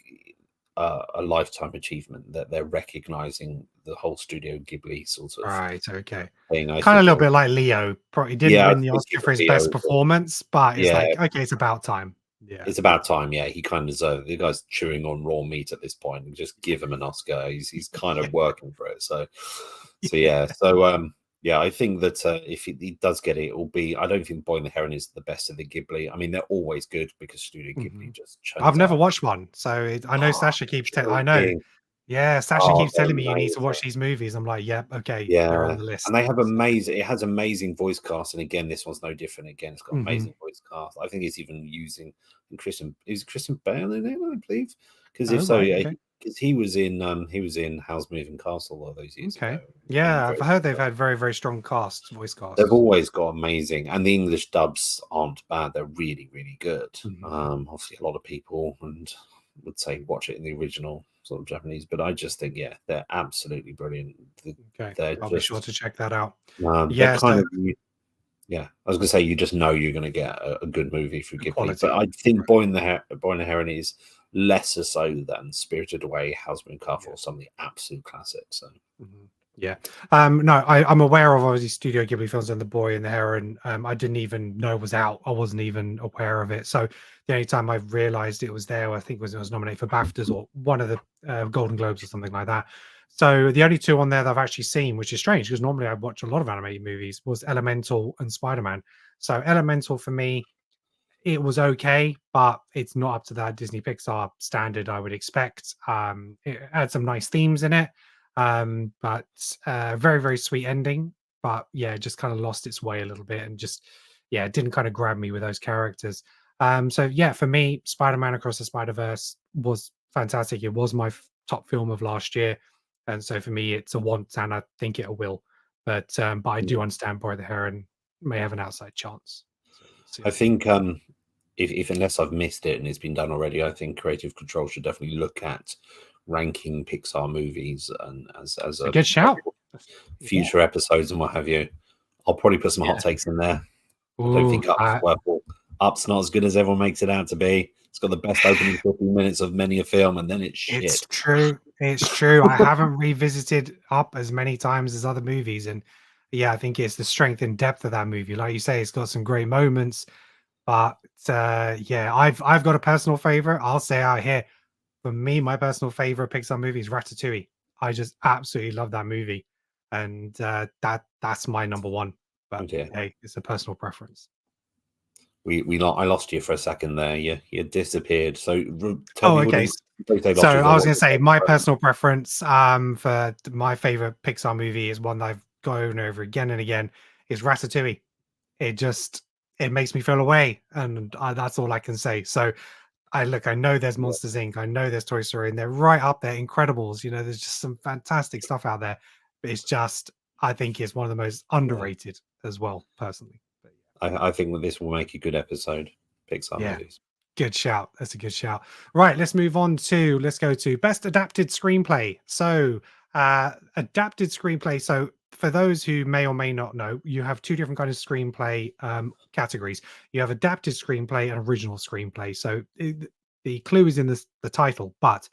a lifetime achievement that they're recognizing the whole Studio Ghibli sort of Right. Okay. thing. I Kind of a think little it'll, bit like Leo. Probably didn't yeah, I win the think Oscar for it'll his be best over. performance, but it's Yeah, like, okay, it's about time. Yeah. it's about time. Yeah, he kind of deserves it. The guy's chewing on raw meat at this point. And just give him an Oscar. He's kind Yeah. of working for it. So Yeah. yeah. So yeah, I think that if he does get it, it will be. I don't think Boy and the Heron is the best of the Ghibli. I mean, they're always good because Studio Ghibli Mhm. just I've churns never out. watched one, so I know Oh, Sasha keeps. I know. joking. Yeah, Sasha Oh, keeps they're telling me you need to amazing. watch these movies. I'm like, yep, okay, they're on Yeah, the and list. they have So, amazing. It has amazing voice cast, and again, this one's no different. Again, it's got mhm. amazing voice cast. I think it's even using Christian Bale in it, I believe. Because if Oh, so, right, yeah, okay, because he was in Howl's Moving Castle all those years ago, okay. and Yeah, I've very heard they've had very, very strong casts, voice they've casts. always got amazing, and the English dubs aren't bad. They're really, really good. Mhm. Obviously, a lot of people would say watch it in the original sort of Japanese, but I just think yeah, they're absolutely brilliant. Okay, They're I'll be sure just to check that out. they're Yeah, kind so of yeah. I was gonna say you just know you're gonna get a good movie through good Ghibli, but quality. I think Boy and the Heron is lesser so than Spirited Away, Husband Yeah. Castle, some of the absolute classics. So Mhm. Yeah. No, I'm aware of obviously Studio Ghibli films and The Boy and the Heron. I didn't even know it was out. I wasn't even aware of it. So the only time I realized it was there, I think was it was nominated for BAFTAs or one of the Golden Globes or something like that. So the only two on there that I've actually seen, which is strange because normally I watch a lot of animated movies, was Elemental and Spider-Man. So Elemental for me, it was okay, but it's not up to that Disney Pixar standard I would expect. It had some nice themes in it, but very very sweet ending. But yeah, it just kind of lost its way a little bit, and just yeah, it didn't kind of grab me with those characters. So yeah, for me, Spider-Man Across the Spider-Verse was fantastic. It was my top film of last year, and so for me, it's a want, and I think it will. But I do understand Boy the Heron may have an outside chance. So we'll see. I think if unless I've missed it and it's been done already, I think Creative Control should definitely look at ranking Pixar movies and as A a good shout. Yeah. future episodes and what have you. I'll probably put some hot Yeah. takes in there. I don't Ooh, think Up's not as good as everyone makes it out to be. It's got the best opening 15 minutes of many a film, and then it's it's shit. true. It's true. I haven't revisited Up as many times as other movies, and yeah, I think it's the strength and depth of that movie. Like you say, it's got some great moments, but yeah, I've got a personal favorite. I'll say out here for me, my personal favorite Pixar movie is Ratatouille. I just absolutely love that movie, and that's my number one. Oh But dear. hey, it's a personal preference. I lost you for a second there. You disappeared. So tell Oh, me okay. what they So lost you. I So was what going to your say favorite my preference? personal preference for my favorite Pixar movie is one that I've gone over again and again is Ratatouille. It just it makes me feel away, and that's all I can say. So I know there's Yeah. Monsters Inc. I know there's Toy Story, and they're right up there. Incredibles, there's just some fantastic stuff out there. But it's just I think it's one of the most Yeah. underrated as well, personally. But I think that this will make a good episode. Pixar yeah. movies. Good shout. That's a good shout. Right, let's go to best adapted screenplay. So, adapted screenplay. So, for those who may or may not know, you have two different kinds of screenplay categories. You have adapted screenplay and original screenplay. So, the clue is in the title, but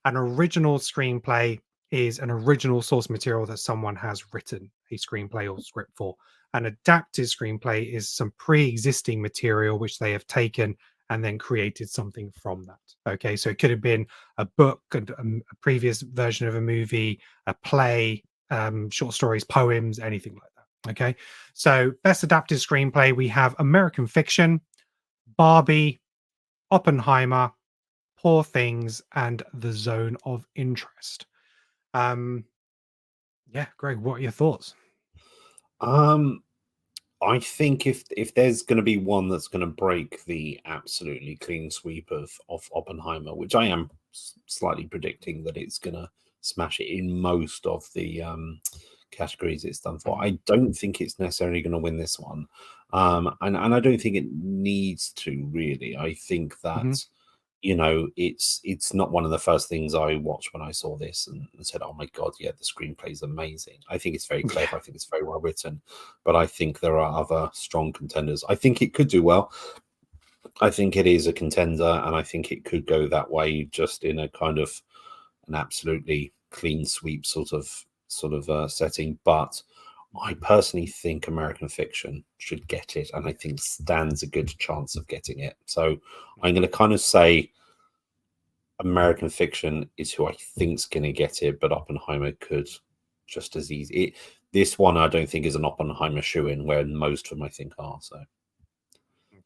an original screenplay is an original source material that someone has written a screenplay or script for. An adapted screenplay is some pre-existing material which they have taken and then created something from that. Okay, so it could have been a book, a previous version of a movie, a play, short stories, poems, anything like that. Okay, so best adapted screenplay, we have American Fiction, Barbie, Oppenheimer, Poor Things, and The Zone of Interest. Um, yeah, Greg, what are your thoughts? Um, I think if there's going to be one that's going to break the absolutely clean sweep of Oppenheimer, which I am slightly predicting that it's going to smash it in most of the categories it's done for. I don't think it's necessarily going to win this one, and I don't think it needs to really. I think that it's not one of the first things I watched when I saw this and said, "Oh my god, yeah, the screenplay is amazing." I think it's very clever. I think it's very well written, but I think there are other strong contenders. I think it could do well. I think it is a contender, and I think it could go that way, just in a kind of an absolutely clean sweep sort of setting. But I personally think American Fiction should get it, and I think stands a good chance of getting it. So I'm going to kind of say American Fiction is who I think's going to get it, but Oppenheimer could just as easy. This one I don't think is an Oppenheimer shoe-in, where most of them I think are. So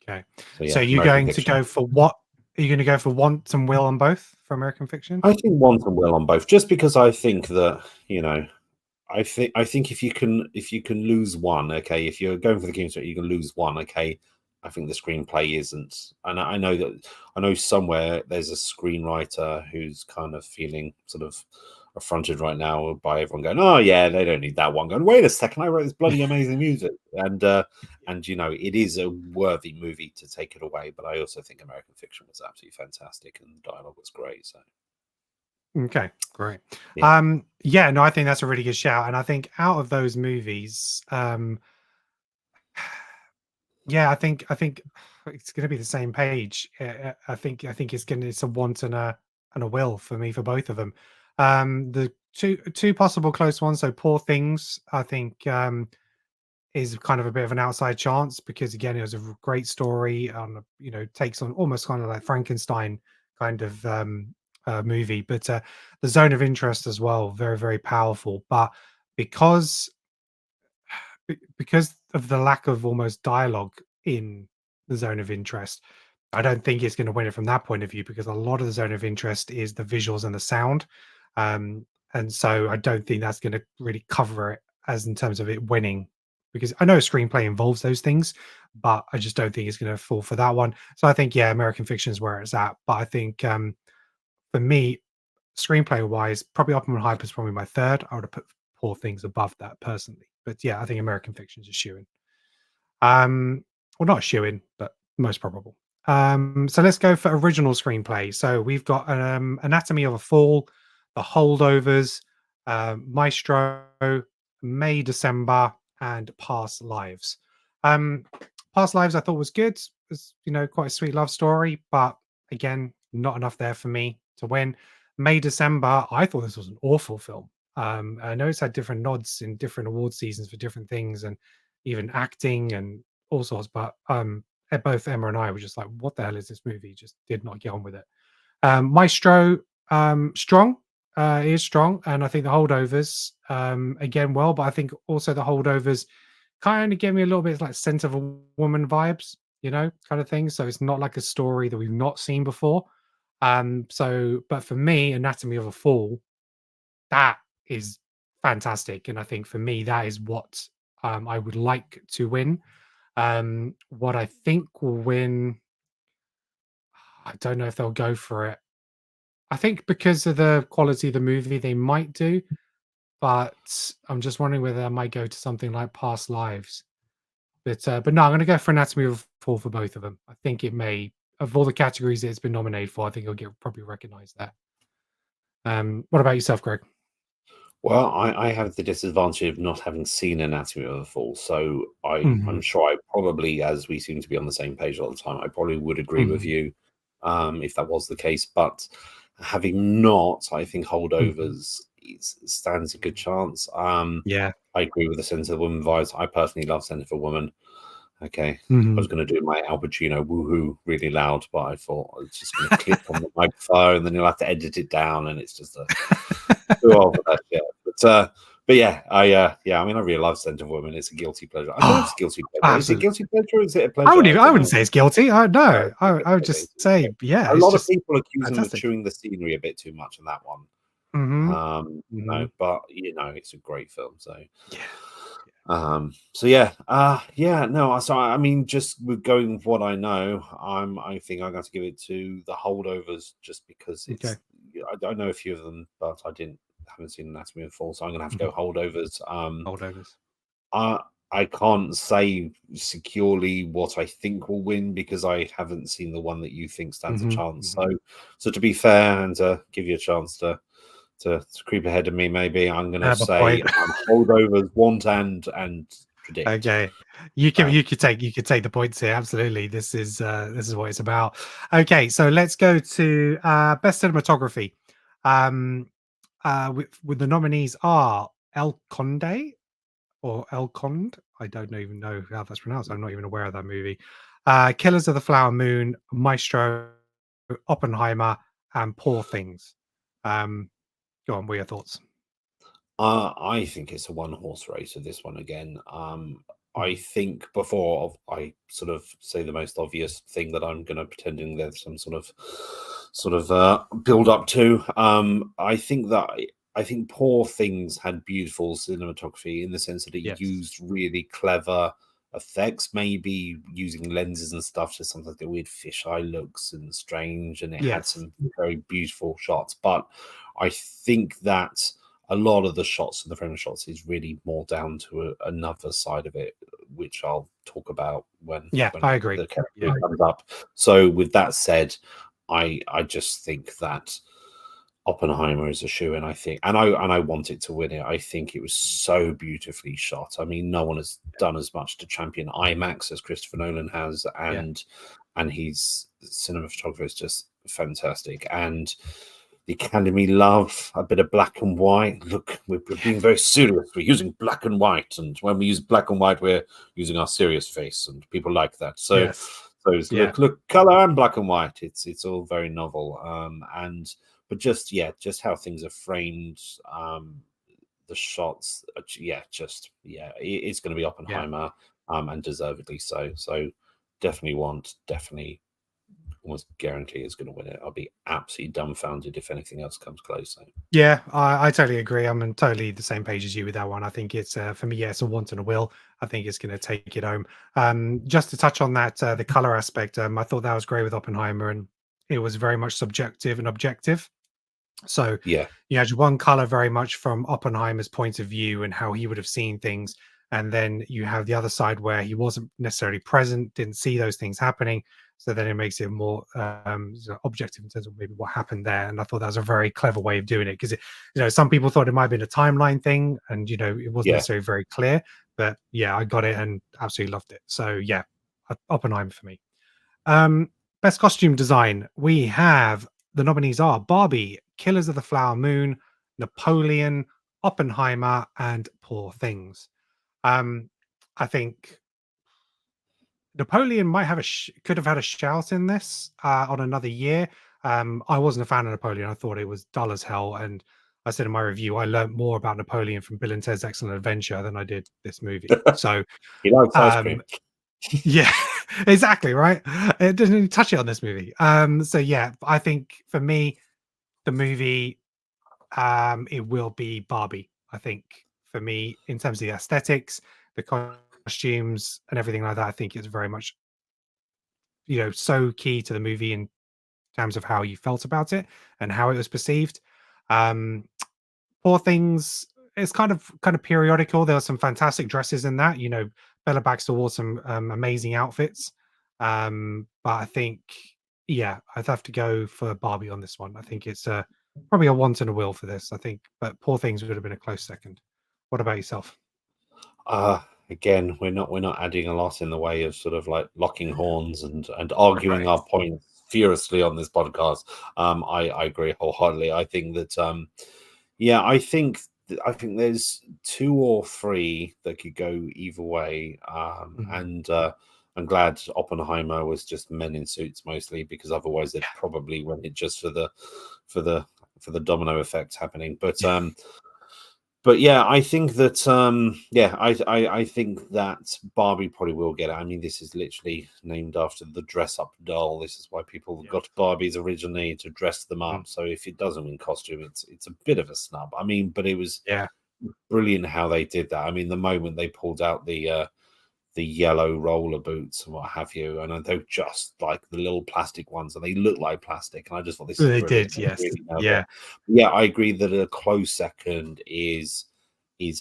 Okay, yeah, so you're American going to Fiction. go for what? Are you going to go for Want and Will on both for American Fiction? I think want and will on both, just because I think that I think if you can lose one, okay, if you're going for the game, you can lose one, okay. I think the screenplay isn't, and I know somewhere there's a screenwriter who's kind of feeling sort of affronted right now by everyone going, "Oh yeah, they don't need that one." Going, "Wait a second, I wrote this bloody amazing music," and it is a worthy movie to take it away. But I also think American Fiction was absolutely fantastic, and the dialogue was great. So Okay, great. yeah. Yeah, no, I think that's a really good shout. And I think out of those movies, yeah, I think it's going to be the same page. I think it's a want and a will for me for both of them. The two possible close ones. So Poor Things, I think, is kind of a bit of an outside chance because again, it was a great story. Takes on almost kind of like Frankenstein kind of movie, but the Zone of Interest as well, very very powerful. But because because of the lack of almost dialogue in the Zone of Interest, I don't think it's going to win it from that point of view because a lot of the Zone of Interest is the visuals and the sound, and so I don't think that's going to really cover it as in terms of it winning. Because I know screenplay involves those things, but I just don't think it's going to fall for that one. So I think American Fiction is where it's at. But I think for me, screenplay wise, probably Oppenheimer is probably my third. I would have put Poor Things above that personally. But yeah, I think American Fiction is a shoe-in. Well, not a shoe-in, but most probable. So let's go for original screenplay. So we've got Anatomy of a Fall, The Holdovers, Maestro, May December, and Past Lives. Um, Past Lives I thought was good. It's quite a sweet love story, but again, not enough there for me to win. May December, I thought this was an awful film. I know it's had different nods in different award seasons for different things, and even acting and all sorts. But both Emma and I were just like, "What the hell is this movie?" Just did not get on with it. Maestro, strong, it is strong, and I think the holdovers, again, well, but I think also the holdovers kind of give me a little bit like Scent of a Woman vibes, kind of thing. So it's not like a story that we've not seen before. But for me, Anatomy of a Fall, that is fantastic, and I think for me that is what I would like to win. What I think will win, I don't know if they'll go for it. I think because of the quality of the movie, they might do, but I'm just wondering whether I might go to something like Past Lives. But no, I'm going to go for Anatomy of a Fall for both of them. I think it may, of all the categories that it's been nominated for, I think it'll get probably recognized there. What about yourself, Greg? Well, I have the disadvantage of not having seen Anatomy of a Fall, so I'm Mhm, sure I probably, as we seem to be on the same page all the time, I probably would agree with mhm, you if that was the case. But having not, I think mhm. holdovers stands a good chance. Yeah. I agree with the Sense of the Woman vibes. I personally love Sense of a Woman. Okay, I was Mhm. going to do my Al Pacino woohoo really loud, but I thought I was just going to clip on the microphone, and then you'll have to edit it down, and it's just a too old for that shit. But yeah, I mean, I really love Scent of Women. It's a guilty pleasure. I don't know if it's guilty pleasure. Is it guilty pleasure or is it a pleasure? I wouldn't say it's guilty. I No, I would just say, yeah, a it's lot of just people accuse them of fantastic. chewing the scenery a bit too much on that one. No, but it's a great film. So so I mean, just with going with what I know, I think I'm going to give it to The Holdovers, just because it's I don't know a few of them, but haven't seen Anatomy of a Fall, so I'm going to have to go Holdovers. Holdovers. I can't say securely what I think will win because I haven't seen the one that you think stands a chance. So to be fair and to give you a chance to creep ahead of me, maybe I'm going to say Holdovers, want and predict. Okay, you could take the points here. Absolutely, this is what it's about. Okay, so let's go to best cinematography. With the nominees are El Conde or El Conde. I don't even know how that's pronounced. I'm not even aware of that movie. Killers of the Flower Moon, Maestro, Oppenheimer, and Poor Things. Go on, what are your thoughts? I think it's a one-horse race with this one again. I think before I sort of say the most obvious thing that I'm going to pretending there's some sort of build up to. I think Poor Things had beautiful cinematography in the sense that it used really clever effects, maybe using lenses and stuff to something like the weird fisheye looks and strange, and it had some very beautiful shots. But I think that a lot of the shots and the frame of shots is really more down to another side of it, which I'll talk about when I agree. the category comes up. So with that said, I just think that Oppenheimer is a shoe-in, I think, and I want it to win it. I think it was so beautifully shot. I mean, no one has done as much to champion IMAX as Christopher Nolan has, and his cinematography is just fantastic. And the Academy love a bit of black and white. Look, we're being very serious. We're using black and white, and when we use black and white, we're using our serious face, and people like that. So, look, color and black and white. It's all very novel. But just how things are framed, the shots. It's going to be Oppenheimer, and deservedly so. So definitely almost guarantee is going to win it. I'll be absolutely dumbfounded if anything else comes close. So. Yeah, I totally agree. I'm on totally the same page as you with that one. I think it's for me, it's a want and a will. I think it's going to take it home. Just to touch on that, the color aspect, I thought that was great with Oppenheimer, and it was very much subjective and objective. So you had one color very much from Oppenheimer's point of view and how he would have seen things, and then you have the other side where he wasn't necessarily present, didn't see those things happening. So then it makes it more objective in terms of maybe what happened there. And I thought that was a very clever way of doing it, because some people thought it might have been a timeline thing, and it wasn't necessarily very clear. But I got it and absolutely loved it. So Oppenheimer for me. Best costume design. We have the nominees are Barbie, Killers of the Flower Moon, Napoleon, Oppenheimer, and Poor Things. I think Napoleon might have could have had a shout in this on another year. I wasn't a fan of Napoleon. I thought it was dull as hell. And I said in my review, I learned more about Napoleon from Bill and Ted's Excellent Adventure than I did this movie. So he likes ice cream. Yeah, exactly, right. It doesn't even touch it on this movie. I think for me, the movie, it will be Barbie. I think for me, in terms of the aesthetics, the costumes, and everything like that, I think it's very much, so key to the movie in terms of how you felt about it and how it was perceived. Poor Things, it's kind of periodical. There are some fantastic dresses in that. Bella Baxter wore some amazing outfits. But I think, I'd have to go for Barbie on this one. I think it's probably a want and a will for this, I think. But Poor Things would have been a close second. What about yourself? Again, we're not adding a lot in the way of sort of like locking horns and arguing our points furiously on this podcast. I agree wholeheartedly. I think that I think there's 2 or 3 that could go either way. And I'm glad Oppenheimer was just men in suits mostly, because otherwise they'd probably went it just for the domino effect happening. But but yeah, I think that I think that Barbie probably will get it. I mean, this is literally named after the dress up doll. This is why people Yeah. got Barbies originally, to dress them up. So if it doesn't win costume, it's a bit of a snub. I mean, but it was brilliant how they did that. I mean, the moment they pulled out the yellow roller boots and what have you, and they're just like the little plastic ones, and they look like plastic. And I just thought this is They brilliant. did, yes, Really nailed yeah, it. Yeah, I agree that a close second is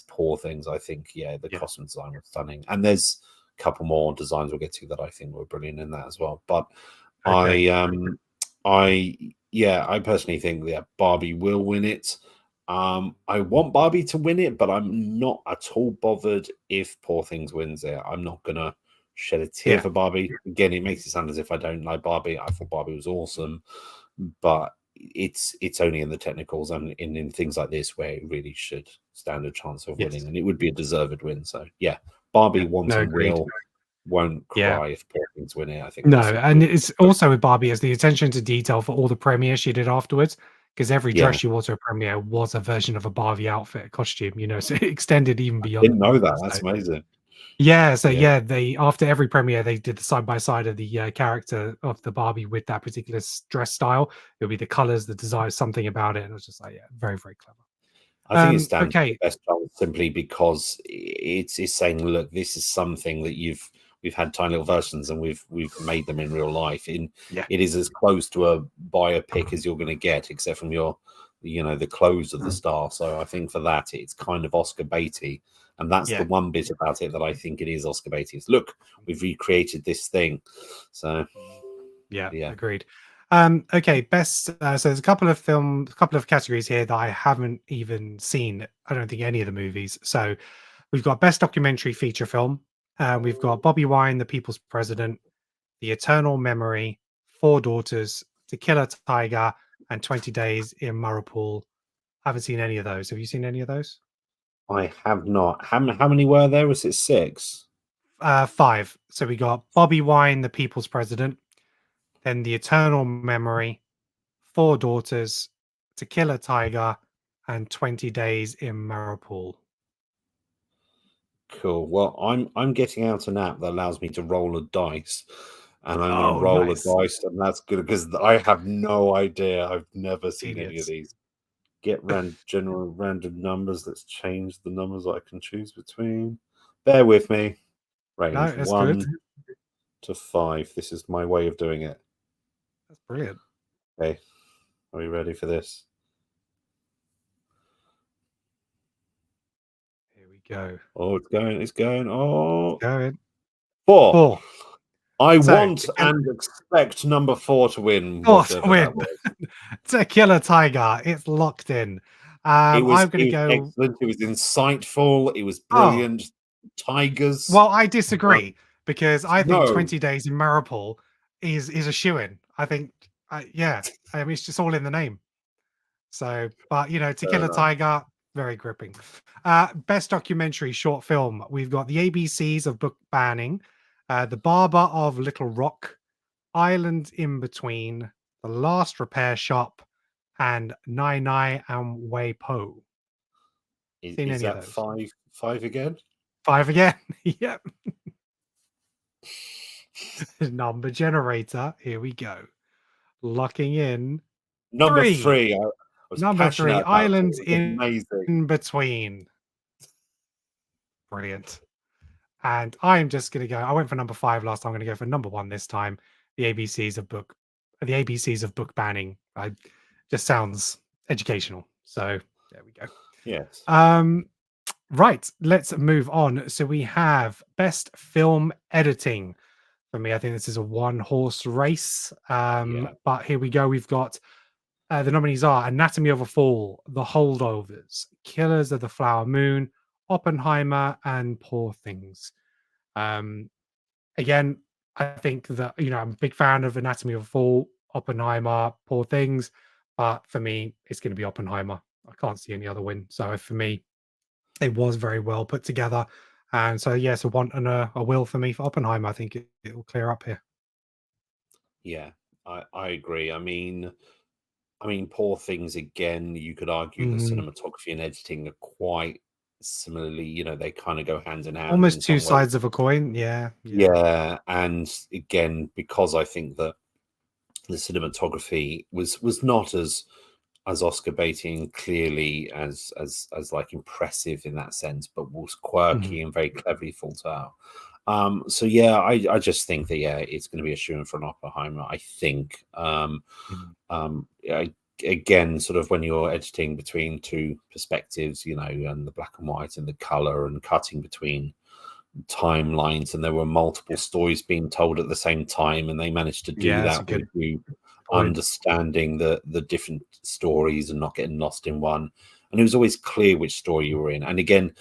Poor Things. I think the yeah, costume design was stunning, and there's a couple more designs we'll get to that I think were brilliant in that as well. But okay, I personally think Barbie will win it. I want Barbie to win it, but I'm not at all bothered if Poor Things wins it. I'm not gonna shed a tear yeah, for Barbie. Again, it makes it sound as if I don't like Barbie. I thought Barbie was awesome, but it's only in the technicals and in things like this where it really should stand a chance of yes, winning, and it would be a deserved win. So yeah, Barbie yeah, wants no, and agreed. won't Yeah, cry if Poor Things win it. I think no, that's a and really it's also with Barbie as the attention to detail for all the premieres she did afterwards, because every dress yeah. she wore to a premiere was a version of a Barbie outfit costume, so it extended even beyond Didn't know that. that. That's So amazing. yeah, so Yeah. yeah, they after every premiere they did the side by side of the character of the Barbie with that particular dress style. It'll be the colors, the design, something about it, and it was just like, yeah, very, very clever. I think it stands Okay, the best chance simply because it's saying, look, this is something that we've had tiny little versions and we've made them in real life. yeah, It is as close to a biopic as you're going to get, except from the clothes of the star. So I think for that it's kind of Oscar baity, and that's the yeah, one bit about it that I think it is Oscar baity. Is look, we've recreated this thing. So yeah, yeah, agreed. Okay, best. So there's a couple of categories here that I haven't even seen. I don't think any of the movies. So we've got best documentary feature film. We've got Bobby Wine, The People's President, The Eternal Memory, Four Daughters, To Kill a Tiger, and 20 Days in Maripol. Haven't seen any of those. Have you seen any of those? I have not. How many were there? Was it 6? Five. So we got Bobby Wine, The People's President, then The Eternal Memory, Four Daughters, To Kill a Tiger, and 20 Days in Maripol. Cool. Well, I'm getting out an app that allows me to roll a dice, and I'm going to Oh, roll a nice. dice, and that's good because I have no idea. I've never seen any of Genius. these. Get general random numbers. Let's change the numbers I can choose between. Bear with me. No, Range that's good. 1 to 5. This is my way of doing it. That's brilliant. Okay, are we ready for this? Here we go. Oh, it's going. It's going. Oh, Going. 4. Four. I So, want and expect number 4 to win, four to whatever that win. was. To Kill a Tiger. It's locked in. I'm going to go. excellent. It was insightful. It was Oh, brilliant. Tigers. well, I No. disagree because I think No. 20 Days in Maripol is a shoo-in. I think, yeah, I mean, it's just all in the name. So, but To Fair Kill a enough. Tiger, very gripping. Best documentary short film. We've got The ABCs of Book Banning, The Barber of Little Rock, Island in Between, The Last Repair Shop, and Nai Nai and Wei Po. Seen Is any of that those? 5 again? Five again. Yep. Number generator. Here we go. Locking in Number three. 3. I was Number three, passionate about it. Islands It was amazing. in Between. Brilliant. And I'm just going to go. I went for number 5 last time. I'm going to go for number 1 this time. The ABCs of book banning. I just sounds educational. So there we go. Yes. Right. Let's move on. So we have best film editing. For me, I think this is a one horse race. Yeah. But here we go. We've got the nominees are Anatomy of a Fall, The Holdovers, Killers of the Flower Moon, Oppenheimer, and Poor Things. Um, Again, I think that I'm a big fan of Anatomy of a Fall, Oppenheimer, Poor Things, but for me, it's going to be Oppenheimer. I can't see any other win. So for me, it was very well put together, and so yes, a want and a will for me for Oppenheimer. I think it will clear up here. Yeah. I agree. I mean, I mean, Poor Things again. You could argue the Mhm. cinematography and editing are quite similarly. You know, they kind of go hand in hand in Almost two some ways. sides of a coin. Yeah, yeah. Yeah, and again, because I think that the cinematography was not as Oscar baiting clearly as like impressive in that sense, but was Mhm. quirky and very cleverly thought out. So yeah, I just think that yeah, it's going to be a shoo-in for an Oppenheimer. I think. Mhm. I, again, sort of when you're editing between two perspectives, you know, and the black and white and the color and cutting between timelines, and there were multiple Yeah. stories being told at the same time, and they managed to do Yeah, that's a that with good you point. understanding the different stories and not getting lost in one. And it was always clear which story you were in. And again,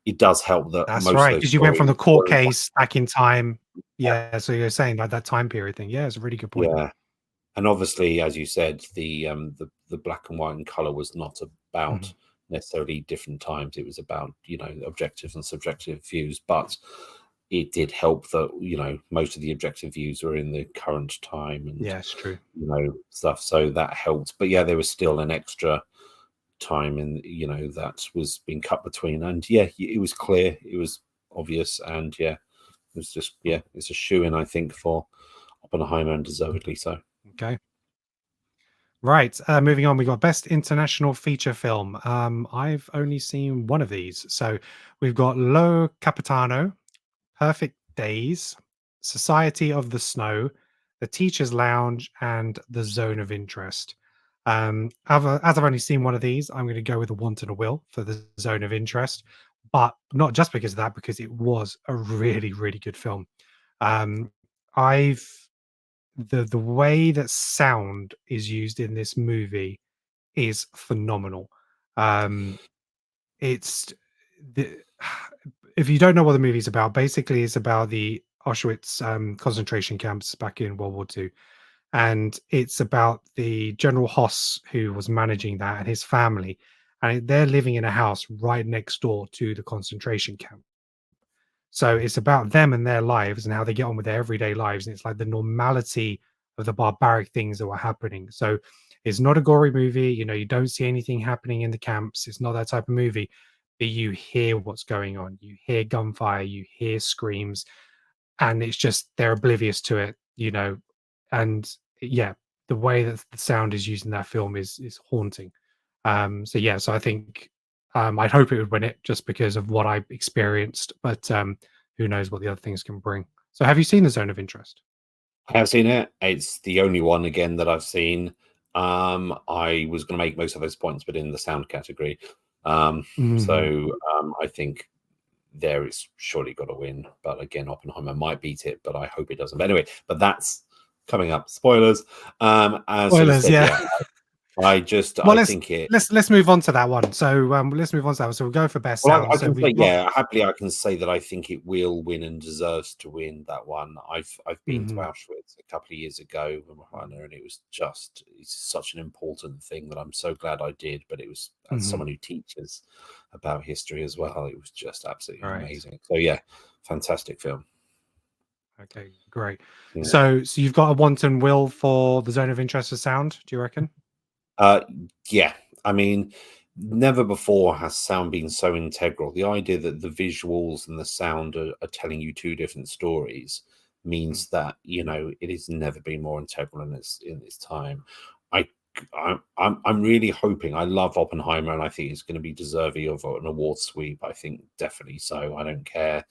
it does help that That's most of right, those because you went from stories the court were in case back in time. Yeah, so you're saying like that time period thing. Yeah, it's a really good point. yeah. And obviously, as you said, the black and white and color was not about Mhm. necessarily different times. It was about, you know, objective and subjective views, but it did help that, you know, most of the objective views were in the current time and, Yeah, it's true. you know, stuff. So that helped. But yeah, there was still an extra time in, you know, that was being cut between. And yeah, it was clear, it was obvious, and yeah, it was just yeah, it's a shoe in, I think, for Oppenheimer, and deservedly so. Okay. Right. Moving on, we got Best International Feature Film. I've only seen one of these. So we've got Lo Capitano, Perfect Days, Society of the Snow, The Teacher's Lounge, and The Zone of Interest. As I've only seen one of these, I'm going to go with a want and a will for The Zone of Interest, but not just because of that, because it was a really, really good film. Um, I've the way that sound is used in this movie is phenomenal. Um, it's the if you don't know what the movie's about, basically it's about the Auschwitz concentration camps back in World War II, and it's about the General Hoss who was managing that and his family, and they're living in a house right next door to the concentration camp. So it's about them and their lives and how they get on with their everyday lives. And it's like the normality of the barbaric things that were happening. So it's not a gory movie. You know, you don't see anything happening in the camps. It's not that type of movie. But you hear what's going on. You hear gunfire. You hear screams. And it's just they're oblivious to it, you know. And yeah, the way that the sound is used in that film is haunting. So yeah, so I think I'd hope it would win it just because of what I experienced, but who knows what the other things can bring. So have you seen The Zone of Interest? I have seen it. It's the only one again that I've seen. I was going to make most of those points, but in the sound category. Mhm. I think there is surely got to win. But again, Oppenheimer might beat it, but I hope it doesn't. But anyway, but that's coming up. Spoilers. As sort of Spoilers, said, yeah. yeah, Well, I think it. let's move on to that one. So let's move on to that one. So we'll go for best Well, sound. I So can say, we've got yeah, happily I can say that I think it will win and deserves to win that one. I've been to Mhm. Auschwitz a couple of years ago with my partner, and it was just it's such an important thing that I'm so glad I did. But it was as Mhm. someone who teaches about history as well, it was just absolutely Right. amazing. So yeah, fantastic film. Okay, great. Yeah. So you've got a want and will for The Zone of Interest for sound, do you reckon? Uh, yeah, I mean, never before has sound been so integral. The idea that the visuals and the sound are telling you two different stories Mm. means that you know it has never been more integral in its time. I. I'm really hoping. I love Oppenheimer, and I think it's going to be deserving of an award sweep. I think definitely so. I don't care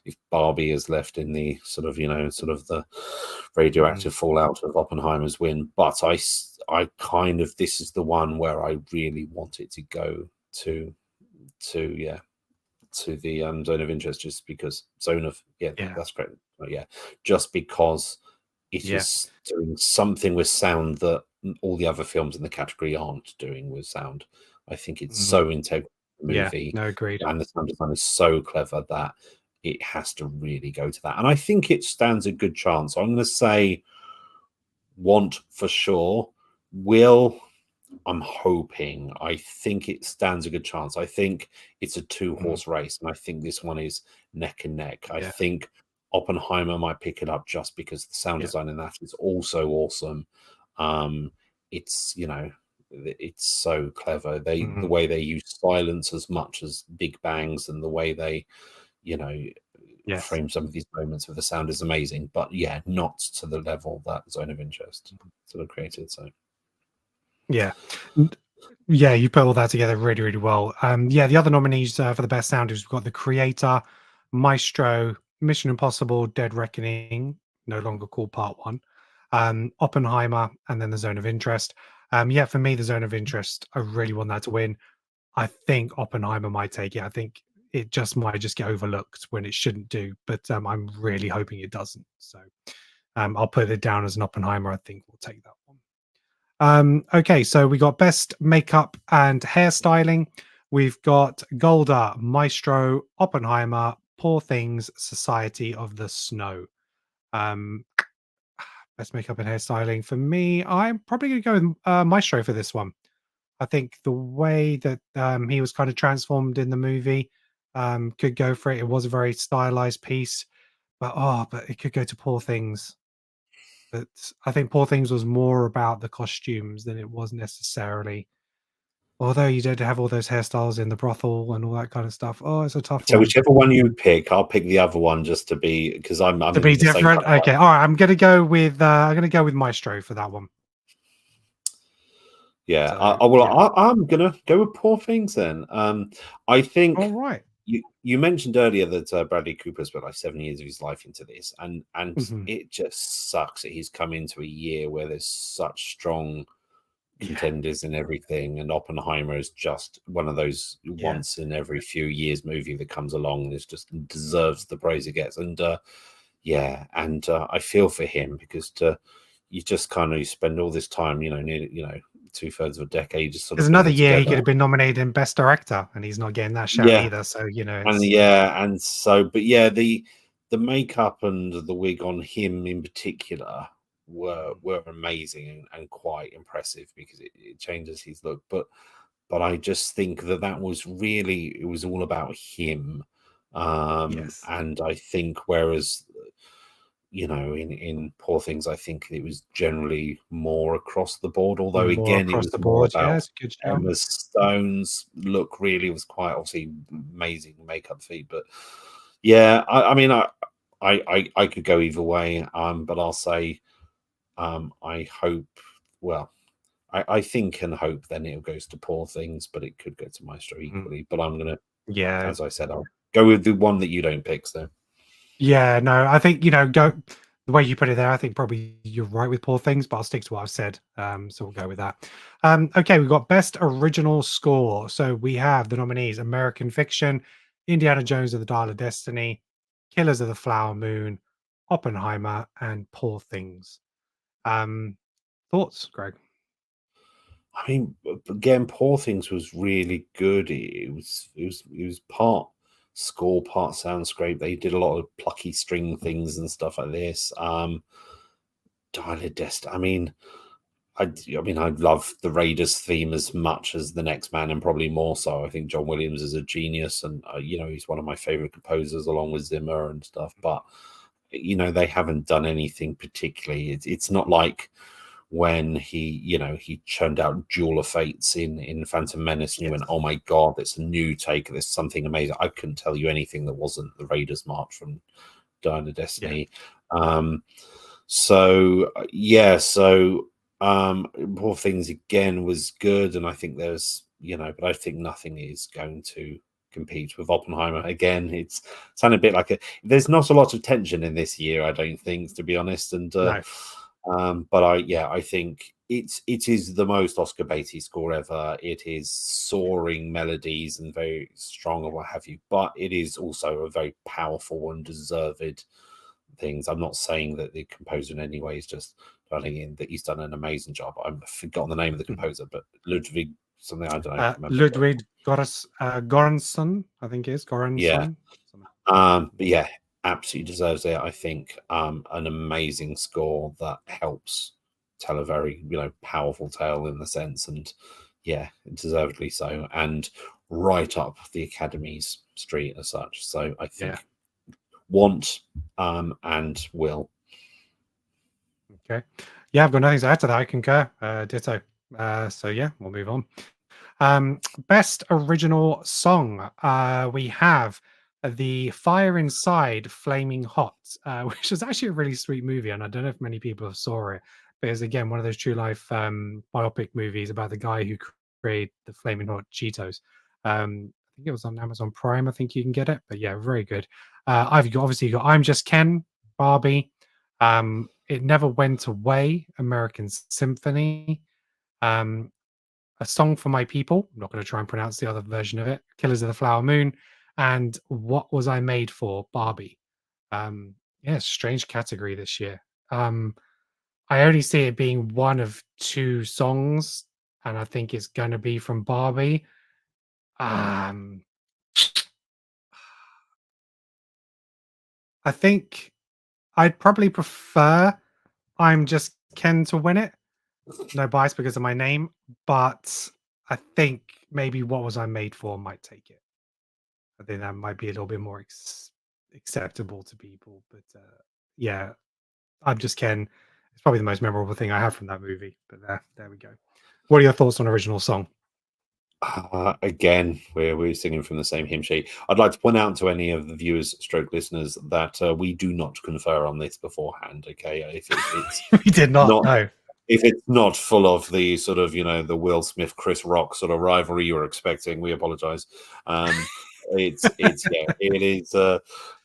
if Barbie is left in the sort of, you know, sort of the Mhm. radioactive fallout of Oppenheimer's win. But I kind of, this is the one where I really want it to go to, yeah, to the zone of interest, just because zone of, yeah, Yeah. that's great. But yeah, just because it Yeah. is doing something with sound that all the other films in the category aren't doing with sound. I think it's Mhm. so integral to the Yeah. movie, No, agreed. and the sound design is so clever that it has to really go to that. And I think it stands a good chance. I'm going to say want for sure. Will, I'm hoping. I think it stands a good chance. I think it's a two Mhm. horse race, and I think this one is neck and neck. I Yeah. think Oppenheimer might pick it up just because the sound Yeah. design in that is also awesome. Um, it's, you know, it's so clever. The way they use silence as much as big bangs, and the way they, you know, frame some of these moments with the sound is amazing. But yeah, not to the level that Zone of Interest sort of created. So yeah. Yeah, you put all that together really, really well. Yeah, the other nominees for the best sound is we've got The Creator, Maestro, Mission Impossible, Dead Reckoning, no longer called Part One, Oppenheimer, and then The Zone of Interest. Yeah, for me, The Zone of Interest, I really want that to win. I think Oppenheimer might take it. I think it just might just get overlooked when it shouldn't do, but I'm really hoping it doesn't. So I'll put it down as an Oppenheimer. I think we'll take that one. Okay, so we got best makeup and hairstyling. We've got Golda, Maestro, Oppenheimer, Poor Things, Society of the Snow. Best makeup and hairstyling for me, I'm probably going to go with Maestro for this one. I think the way that he was kind of transformed in the movie could go for it. It was a very stylized piece, but it could go to Poor Things. But I think Poor Things was more about the costumes than it was necessarily. Although you did have all those hairstyles in the brothel and all that kind of stuff. Oh, it's a tough so one. whichever one you pick, I'll pick the other one just to be, because I'm To be the same different. kind of Okay, all right. I'm gonna go with Maestro for that one. Yeah, So, I'm gonna go with Poor Things then. I think all right. you mentioned earlier that Bradley Cooper spent like 7 years of his life into this, and Mhm. it just sucks that he's come into a year where there's such strong contenders and everything, and Oppenheimer is just one of those once in every few years movie that comes along and is just deserves the praise it gets. And I feel for him, because you just kind of spend all this time, nearly 2/3 of a decade just sort There's of putting another it year he together. could have been nominated in Best Director, and he's not getting that shout Yeah, either. So the makeup and the wig on him in particular were amazing and quite impressive, because it changes his look. But I just think that was really, it was all about him. yes, And I think, whereas in Poor Things, I think it was generally more across the board. Although more again, it across was the more board. Yeah, about it's a good shout. Emma Stone's look. Really, was quite obviously amazing makeup feat. But yeah, I mean, I could go either way. But I'll say, I hope. Well, I think and hope then it goes to Poor Things, but it could go to Maestro equally. But I'm gonna, Yeah, as I said, I'll go with the one that you don't pick. So. yeah. No, I think go the way you put it there. I think probably you're right with Poor Things, but I'll stick to what I've said. So we'll go with that. Okay, we've got Best Original Score. So we have the nominees: American Fiction, Indiana Jones and the Dial of Destiny, Killers of the Flower Moon, Oppenheimer, and Poor Things. Thoughts, Greg? I mean, again, Poor Things was really good. It was part score, part soundscape. They did a lot of plucky string things and stuff like this. Dial of Destiny. I love the Raiders theme as much as the Next Man, and probably more so. I think John Williams is a genius, and he's one of my favorite composers, along with Zimmer and stuff. But they haven't done anything particularly. It's not like when he churned out Jewel of Fates in Phantom Menace, and you went, oh my god, it's a new take, there's something amazing. I couldn't tell you anything that wasn't the Raiders March from Dial of Destiny. Poor Things again was good, and I think there's but I think nothing is going to compete with Oppenheimer. Again, it's sounded a bit like there's not a lot of tension in this year, I don't think, to be honest. And No. but I think it is the most Oscar baity score ever. It is soaring melodies and very strong and what have you, but it is also a very powerful and deserved things. I'm not saying that the composer in any way is just dwelling in that he's done an amazing job. I've forgotten the name of the composer, but Ludwig something, I don't know. Ludwig Göransson, I think it is Göransson. But yeah, absolutely deserves it. I think an amazing score that helps tell a very powerful tale in the sense, and deservedly so, and right up the Academy's street as such. So I think want and will. Okay. Yeah, I've got nothing to add to that. I concur. Ditto. So yeah, we'll move on. Best original song. We have The Fire Inside Flaming Hot, which is actually a really sweet movie, and I don't know if many people saw it, but it's again one of those true life biopic movies about the guy who created the Flaming Hot Cheetos. I think it was on Amazon Prime. I think you can get it, but yeah, very good. I've got obviously got I'm Just Ken, Barbie. It Never Went Away, American Symphony. Um, A Song for My People. I'm not going to try and pronounce the other version of it. Killers of the Flower Moon, and What Was I Made For? Barbie. Yeah, strange category this year. I only see it being one of two songs, and I think it's going to be from Barbie. Um, I think I'd probably prefer I'm Just Ken to win it. No bias because of my name, but I think maybe What Was I Made For might take it. I think that might be a little bit more acceptable to people. But yeah, I'm Just Ken. It's probably the most memorable thing I have from that movie. But there we go. What are your thoughts on original song? Again, we're singing from the same hymn sheet. I'd like to point out to any of the viewers, stroke listeners, that we do not confer on this beforehand. Okay, if it's We did not. not No. if it's not full of the sort of the Will Smith Chris Rock sort of rivalry you were expecting, we apologize. It's yeah, it is.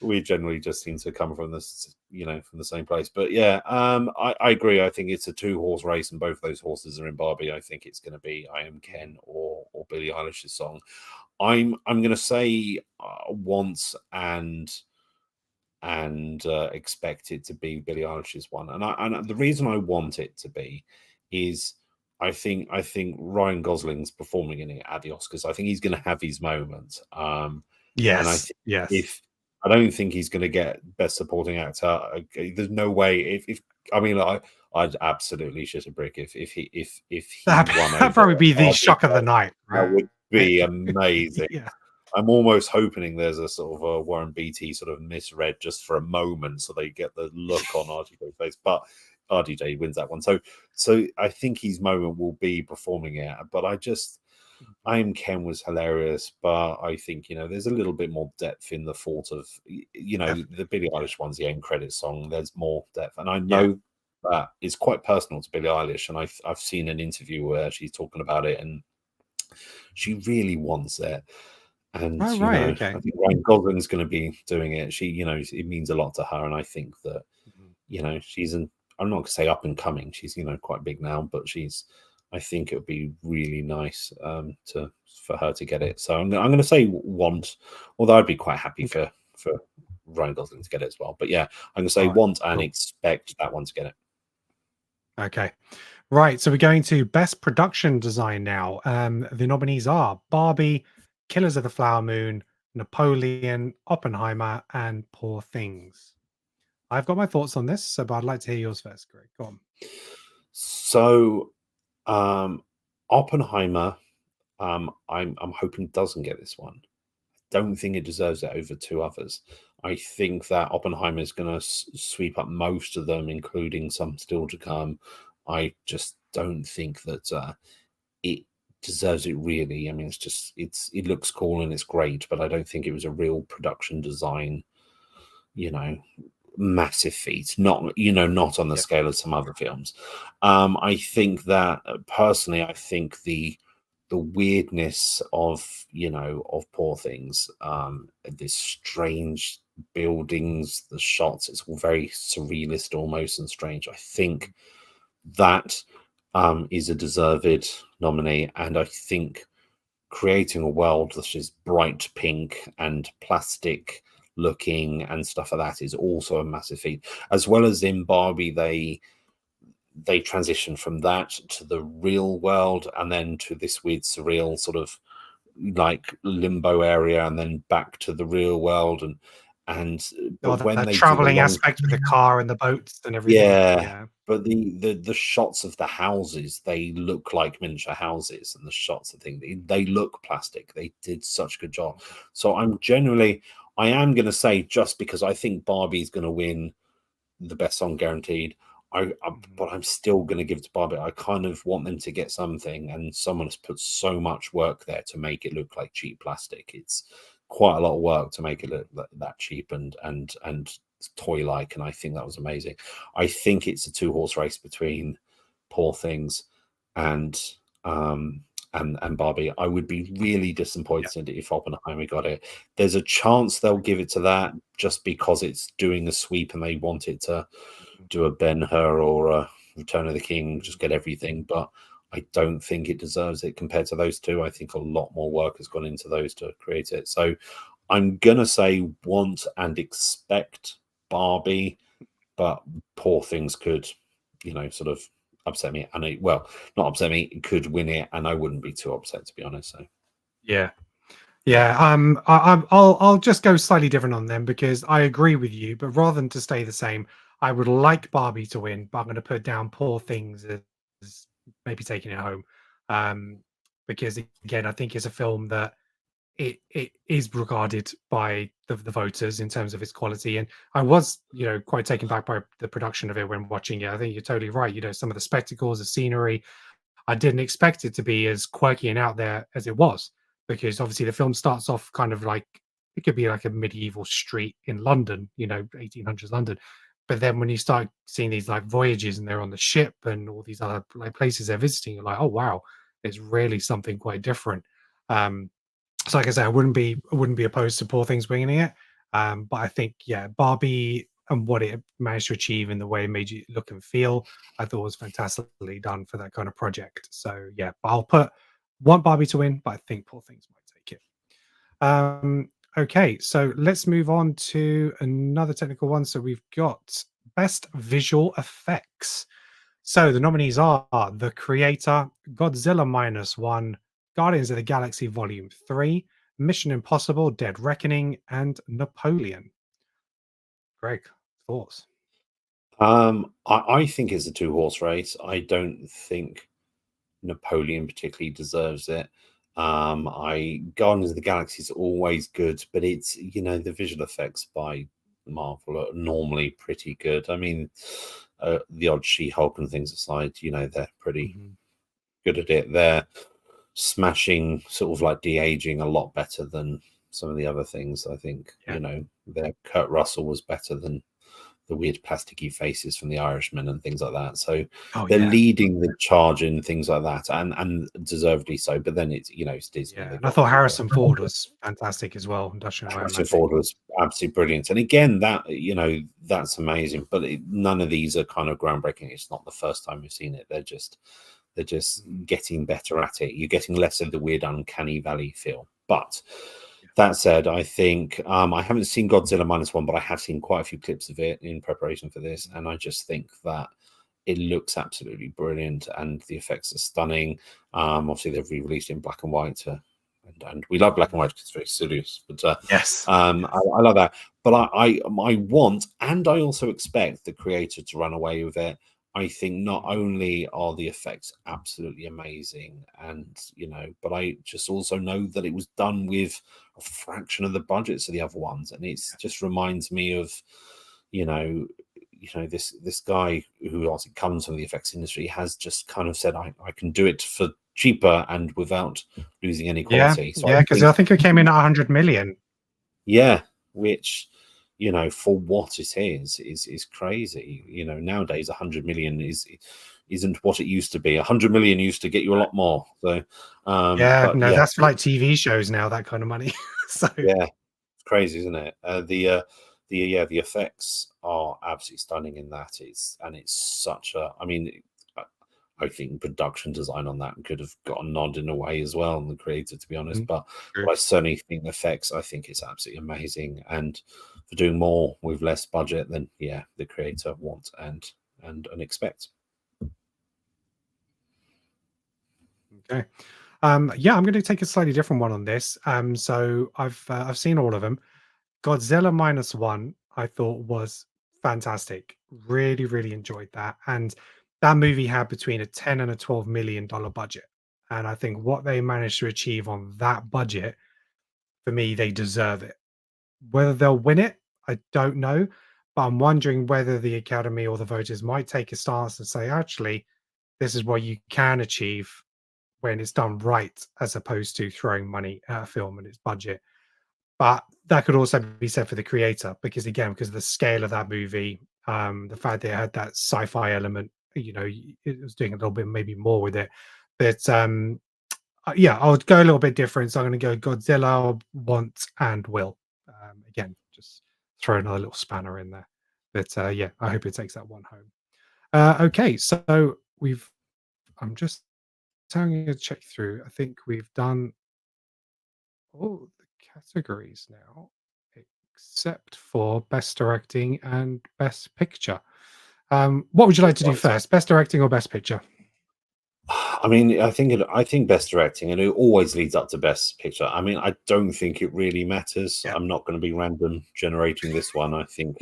We generally just seem to come from this from the same place. But yeah, I agree. I think it's a 2-horse race, and both those horses are in Barbie. I think it's going to be I Am Ken or Billie Eilish's song. I'm going to say Once and expect it to be Billie Eilish's one. And the reason I want it to be is I think Ryan Gosling's performing in it at the Oscars. I think he's going to have his moment. And I Yes. think Yes. if I don't think he's going to get Best Supporting Actor. There's no way. If I mean, I'd absolutely shit a brick if he won That'd over probably be the Barbie. shock of the night, That right? would be amazing. Yeah. I'm almost hoping there's a sort of a Warren Beatty sort of misread just for a moment, so they get the look on RDJ's face. But RDJ wins that one, so I think his moment will be performing it. But I Am Ken was hilarious, but I think there's a little bit more depth in the thought of Definitely. the Billie Eilish one's the end credit song. There's more depth, and I Yeah. know that it's quite personal to Billie Eilish, and I've seen an interview where she's talking about it, and she really wants it. And Oh, right. I Okay. think Ryan Gosling's going to be doing it. She, it means a lot to her, and I think that Mhm. she's an. I'm not going to say up and coming. She's quite big now, but she's. I think it would be really nice for her to get it. So I'm going to say Want, although I'd be quite happy Okay. for Ryan Gosling to get it as well. But yeah, I'm going to say All right. Want and Cool. expect that one to get it. Okay. Right. So we're going to best production design now. The nominees are Barbie, Killers of the Flower Moon, Napoleon, Oppenheimer, and Poor Things. I've got my thoughts on this, but I'd like to hear yours first, Greg. Go on. So Oppenheimer, I'm hoping doesn't get this one. Don't think it deserves it over two others. I think that Oppenheimer is going to sweep up most of them, including some still to come. I just don't think that it deserves it really. I mean, it looks cool and it's great, but I don't think it was a real production design, you know, massive feat. Not on the Yeah. scale of some other films. I think that personally, I think the weirdness of of Poor Things, this strange buildings, the shots, it's all very surrealist almost and strange. I think that is a deserved nominee, and I think creating a world that is bright pink and plastic looking and stuff like that is also a massive feat. As well as in Barbie, they transition from that to the real world and then to this weird surreal sort of like limbo area and then back to the real world and Oh, but when that they do the traveling long aspect with the car and the boats and everything. yeah, Yeah. but the shots of the houses, they look like miniature houses, and the shots of things, they look plastic. They did such a good job. So I am going to say, just because I think Barbie's going to win the best song guaranteed, but I'm still going to give it to Barbie. I kind of want them to get something, and someone has put so much work there to make it look like cheap plastic. It's quite a lot of work to make it look that cheap and toy like, and I think that was amazing. I think it's a 2-horse race between Poor Things and Barbie. I would be really disappointed if Oppenheimer got it. There's a chance they'll give it to that just because it's doing a sweep and they want it to do a Ben-Hur or a Return of the King, just get everything. But I don't think it deserves it compared to those two. I think a lot more work has gone into those to create it. So I'm gonna say want and expect Barbie, but Poor Things could, sort of upset me. And well, not upset me, it could win it, and I wouldn't be too upset, to be honest. So Yeah. Yeah, I'll just go slightly different on them because I agree with you, but rather than to stay the same, I would like Barbie to win, but I'm going to put down Poor Things as maybe taking it home, um, because again, I think it's a film that it is regarded by the voters in terms of its quality, and I was quite taken back by the production of it when watching it. I think you're totally right. Some of the spectacles, the scenery, I didn't expect it to be as quirky and out there as it was, because obviously the film starts off kind of like it could be like a medieval street in London, 1800s London. But then when you start seeing these like voyages and they're on the ship and all these other like places they're visiting, you're like, oh wow, it's really something quite different. Um, so like I said, I wouldn't be opposed to Poor Things winning it. But I think Barbie and what it managed to achieve in the way it made you look and feel, I thought was fantastically done for that kind of project. So yeah, I'll want Barbie to win, but I think Poor Things might take it. Okay, so let's move on to another technical one. So we've got best visual effects. So the nominees are The Creator, Godzilla Minus One, Guardians of the Galaxy Volume 3, Mission Impossible Dead Reckoning, and Napoleon. Greg, thoughts? I think it's a 2-horse race. I don't think Napoleon particularly deserves it. I Guardians of the Galaxy is always good, but it's the visual effects by Marvel are normally pretty good. I mean, the odd She-Hulk and things aside, they're pretty good at it. They're smashing sort of like de-aging a lot better than some of the other things. I think their Kurt Russell was better than the weird plasticky faces from the Irishman and things like that. So they're leading the charge in things like that, and deservedly so. But then it's it's Disney. Yeah, and I thought Harrison Ford was fantastic as well. Industrial Light and Harrison Magic. Ford was absolutely brilliant, and again, that that's amazing. But none of these are kind of groundbreaking. It's not the first time we've seen it. They're just getting better at it. You're getting less of the weird, uncanny valley feel. But that said, I think I haven't seen Godzilla Minus One, but I have seen quite a few clips of it in preparation for this, and I just think that it looks absolutely brilliant, and the effects are stunning. Obviously, they've re-released it in black and white, and we love black and white because it's very serious. But yes, I love that. But I want, and I also expect the creator to run away with it. I think not only are the effects absolutely amazing, and but I just also know that it was done with a fraction of the budgets of the other ones, and it just reminds me of this guy who also comes from the effects industry has just kind of said I can do it for cheaper and without losing any quality. Because I think it came in at 100 million. Yeah, which for what it is crazy. Nowadays 100 million isn't what it used to be. 100 million used to get you a lot more. So that's for like TV shows now, that kind of money. So yeah, it's crazy, isn't it? The effects are absolutely stunning in that. It's such a, I mean, I think production design on that could have got a nod in a way as well, and the creator, to be honest. But I certainly think effects, I think it's absolutely amazing. And for doing more with less budget, then the creator wants and expect. Okay. I'm going to take a slightly different one on this. So I've seen all of them. Godzilla Minus One, I thought was fantastic. Really, really enjoyed that. And that movie had between a 10 and a $12 million budget. And I think what they managed to achieve on that budget, for me, they deserve it. Whether they'll win it, I don't know. But I'm wondering whether the Academy or the voters might take a stance and say, actually, this is what you can achieve when it's done right, as opposed to throwing money at a film and its budget. But that could also be said for the creator, because again, because of the scale of that movie, the fact that it had that sci-fi element, it was doing a little bit maybe more with it. But yeah, I'll go a little bit different. So I'm going to go Godzilla, Want, and Will. Again, just throw another little spanner in there. But yeah, I hope it takes that one home. Okay, so I'm just having a check through. I think we've done all the categories now, except for Best Directing and Best Picture. What would you like to do first, Best Directing or Best Picture? I mean, I think best directing, and it always leads up to best picture. I mean, I don't think it really matters. Yeah. I'm not going to be random generating this one. I think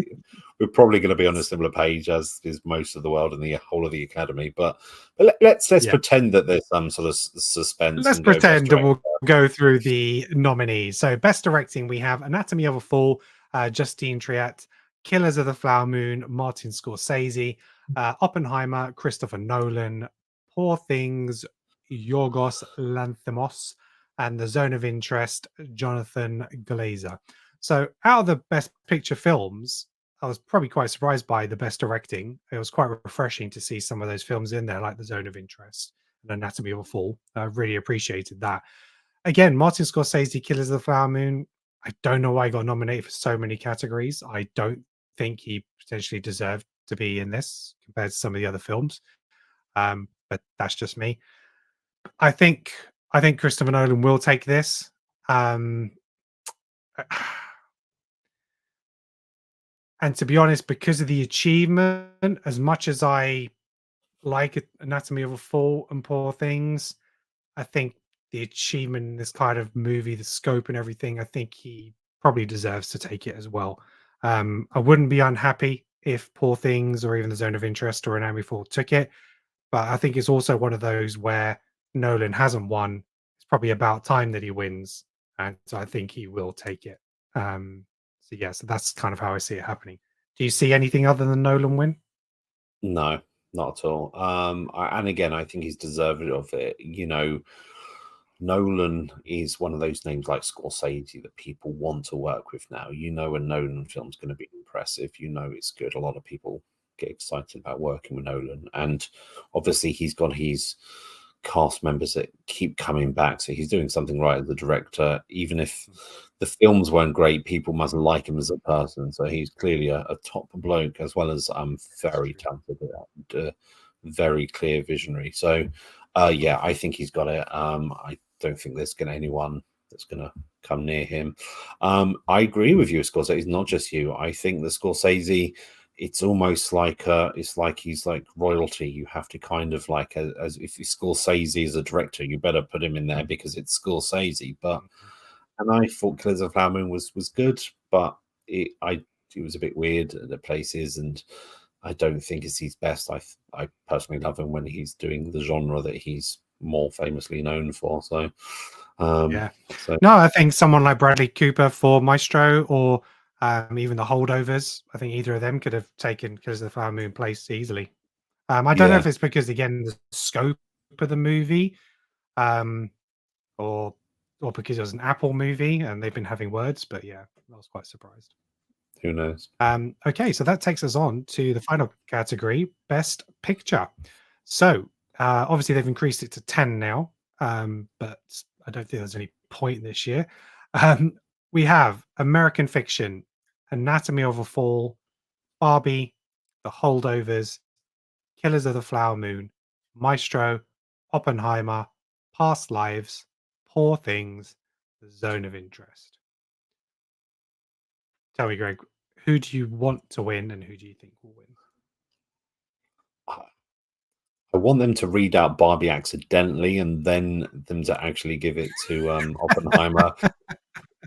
we're probably going to be on a similar page as is most of the world and the whole of the Academy. But let's pretend that there's some sort of suspense. Let's and go pretend best that we'll go through the nominees. So, Best Directing, we have Anatomy of a Fall, Justine Triet, Killers of the Flower Moon, Martin Scorsese, Oppenheimer, Christopher Nolan, Poor Things, Yorgos Lanthimos, and The Zone of Interest, Jonathan Glazer. So, out of the Best Picture films, I was probably quite surprised by the Best Directing. It was quite refreshing to see some of those films in there, like The Zone of Interest and Anatomy of a Fall. I really appreciated that. Again, Martin Scorsese, Killers of the Flower Moon. I don't know why he got nominated for so many categories. I don't think he potentially deserved to be in this compared to some of the other films. But that's just me. I think Christopher Nolan will take this. And to be honest, because of the achievement, as much as I like Anatomy of a Fall and Poor Things, I think the achievement in this kind of movie, the scope and everything, I think he probably deserves to take it as well. I wouldn't be unhappy if Poor Things or even The Zone of Interest or Anatomy of a Fall took it, but I think it's also one of those where Nolan hasn't won. It's probably about time that he wins, and so I think he will take it. So yeah, so that's kind of how I see it happening. Do you see anything other than Nolan win? No, not at all. And again, I think he's deserving of it. Nolan is one of those names like Scorsese that people want to work with now. A Nolan film's going to be impressive. It's good. A lot of people get excited about working with Nolan. And obviously he's got his cast members that keep coming back. So he's doing something right as a director. Even if the films weren't great, people must like him as a person. So he's clearly a top bloke, as well as very talented, very clear visionary. So yeah, I think he's got it. I don't think there's anyone that's going to come near him. I agree with you, Scorsese. It's not just you. I think that Scorsese, it's almost like it's like he's like royalty. You have to kind of like, as if Scorsese is a director, you better put him in there because it's Scorsese. But and I thought Killers of the Flower Moon was good, but it was a bit weird at the places, and I don't think it's his best. I personally love him when he's doing the genre that he's more famously known for. So yeah. So no, I think someone like Bradley Cooper for Maestro, or even the Holdovers, I think either of them could have taken Killers of the Flower Moon place easily. I don't know if it's because, again, the scope of the movie, or because it was an Apple movie and they've been having words, but yeah, I was quite surprised. Who knows? Okay, so that takes us on to the final category, Best Picture. So obviously they've increased it to 10 now, but I don't think there's any point this year. We have American Fiction, Anatomy of a Fall, Barbie, The Holdovers, Killers of the Flower Moon, Maestro, Oppenheimer, Past Lives, Poor Things, The Zone of Interest. Tell me, Greg, who do you want to win and who do you think will win? I want them to read out Barbie accidentally and then them to actually give it to Oppenheimer